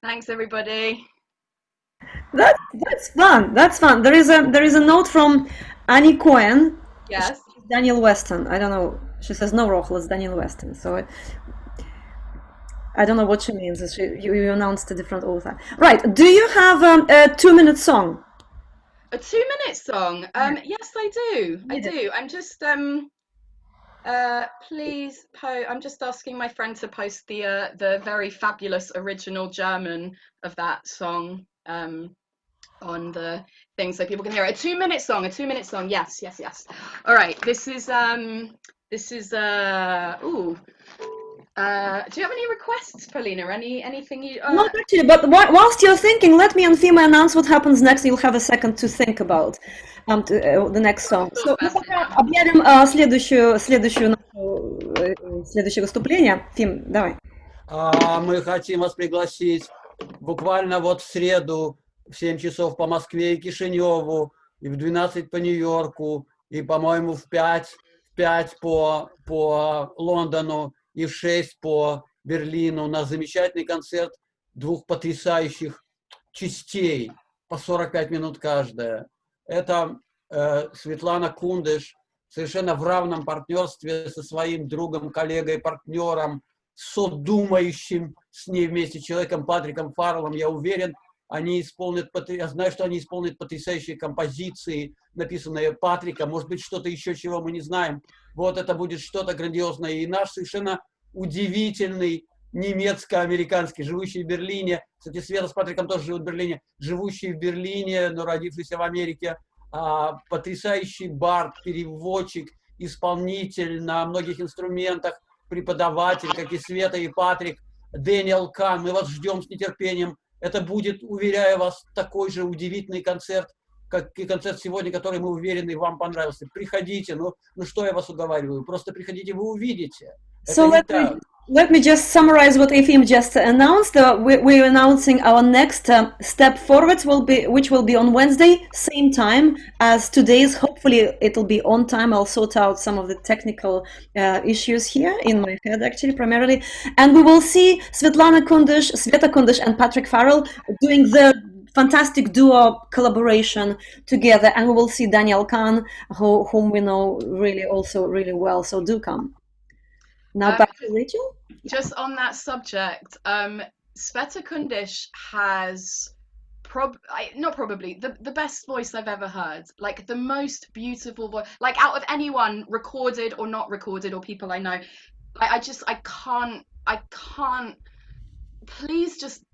Thanks, everybody. That's fun. That's fun. There is a note from Annie Cohen. Yes. Daniel Weston. I don't know. She says no, Rochel, it's Daniel Weston. So I don't know what she means. You announced a different author. Right. Do you have a 2-minute song? A 2-minute song? Yes, I do. I do. I'm just please I'm just asking my friend to post the very fabulous original German of that song on the thing so people can hear it. A 2-minute song. Yes. All right. This is ooh. Do you have any requests, Polina? Anything you? Not actually, but whilst you're thinking, let me and Fima announce what happens next. You'll have a second to think about the next song. So, мы пока объявим следующее выступление. Фим, давай. Мы хотим вас пригласить буквально вот в среду в 7 часов по Москве и Кишиневу, и в 12 по Нью-Йорку, и, по-моему, в 5 по Лондону, и в 6 по Берлину на замечательный концерт 2 потрясающих частей, по 45 минут каждая. Это Светлана Кундыш совершенно в равном партнерстве со своим другом, коллегой, партнером, содумающим с ней вместе человеком Патриком Фарлом. Я уверен, я знаю, что они исполнят потрясающие композиции, написанные Патриком, может быть, что-то еще, чего мы не знаем. Вот это будет что-то грандиозное. И наш совершенно удивительный немецко-американский, живущий в Берлине, кстати, Света с Патриком тоже живут в Берлине, живущий в Берлине, но родившийся в Америке, потрясающий бард, переводчик, исполнитель на многих инструментах, преподаватель, как и Света, и Патрик, Дэниел Кан. Мы вас ждем с нетерпением. Это будет, уверяю вас, такой же удивительный концерт, как и концерт сегодня, который, мы уверены, вам понравился. Приходите, ну что я вас уговариваю, просто приходите, вы увидите. So let me just summarize what Efim just announced. We're announcing our next step forwards, which will be on Wednesday, same time as today's. Hopefully it'll be on time. I'll sort out some of the technical issues here in my head, actually, primarily. And we will see Sveta Kundish and Patrick Farrell doing the fantastic duo collaboration together. And we will see Daniel Kahn, whom we know really well. So do come. Now back to Rachel. Just on that subject, Sveta Kundish has the best voice I've ever heard. Like the most beautiful voice, like out of anyone, recorded or not recorded, or people I know. I can't. Please just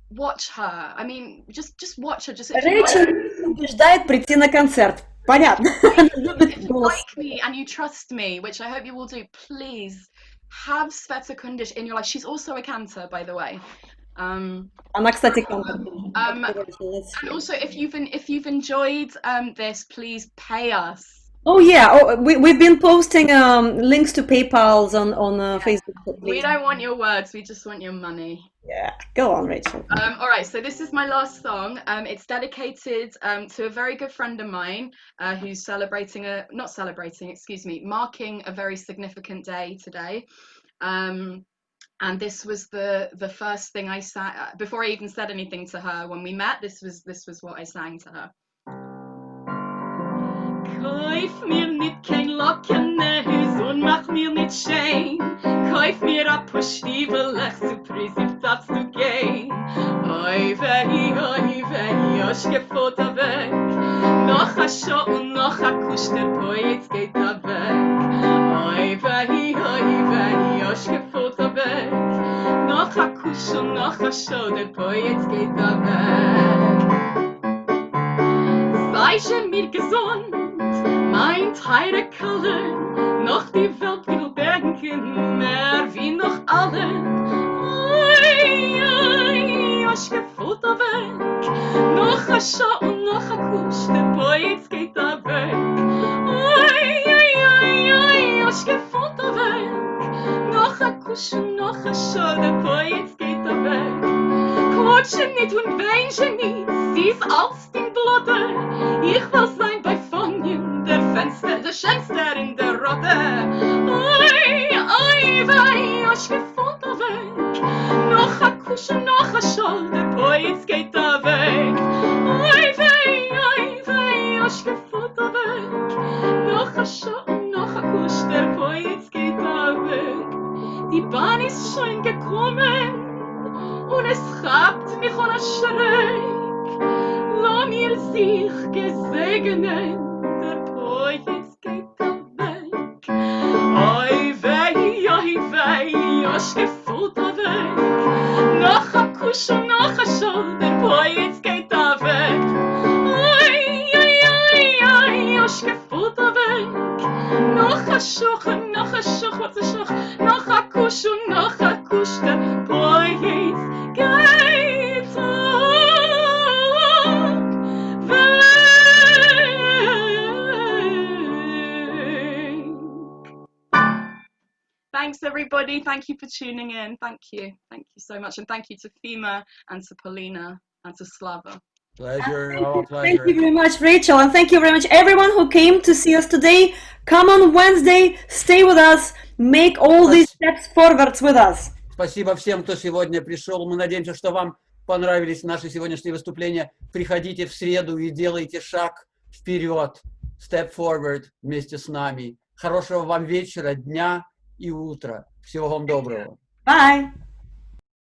watch her. I mean, just watch her. Just Rachel убеждает прийти на концерт. Понятно. If you like me and you trust me, which I hope you will do, please have Sveta Kundish in your life. She's also a cantor, by the way. Она, кстати, кантор. And also, if you've enjoyed this, please pay us. Oh yeah, we've been posting links to PayPal's on Facebook. We don't want your words, we just want your money. Yeah, go on, Rachel. All right, so this is my last song. It's dedicated to a very good friend of mine who's marking a very significant day today. And this was the first thing I sang before I even said anything to her when we met. This was what I sang to her. Kauf mir nit kein lockene Hus und mach mir nit schein. Kauf mir a paar Stiefel, zu Präsentatz zu gehen. Oi wei, ich gefot weg. Noch a Show und noch a Kusch, der Poet geht weg. Oi wei, ich gefot weg. Noch a Kusch und noch a Show, der Poet geht weg. Sei schon mir gesund, mein teure Color, noch die Welt will denken, mehr wie noch alle. Ich gefühlt weg, noch ein Schau und noch ein Kusch, der Poet geht weg. Ich gefühlt weg, noch ein Kusch und noch ein Schau, der Poet geht weg. Quatsche nicht und weine nicht, sie ist als den Blotte. Ich will sein bei Fonien, der Fenster, der Schönster in der Rotte. Wei, ich gefunden weg. Noch ein Kusch und noch ein Schall, der Poet geht weg. Wei, ich gefunden weg. Noch ein Schall und noch ein Kusch, der Poet geht weg. Die Bahn ist schon gekommen. Und es habt mich an Schreck. Lass mir sich gesegnen, der Poet geht weg. Oi wei, ich gefühlt weg. Noch ein Kusch und noch ein Schall, der Poet geht weg. Ich gefühlt weg. Noch ein Schuch, was ist noch? Noch ein Kusch und noch ein Kusch, der Poet geht weg. Thanks everybody, thank you for tuning in. Thank you so much, and thank you to Fima and to Polina and to Slava. Pleasure, our pleasure. Thank you very much, Rachel, and thank you very much everyone who came to see us today. Come on Wednesday, stay with us, make all these steps forwards with us. Спасибо всем, кто сегодня пришел. Мы надеемся, что вам понравились наши сегодняшние выступления. Приходите в среду и делайте шаг вперед. step forward вместе с нами. Хорошего вам вечера, дня и утра. Всего вам доброго. Bye.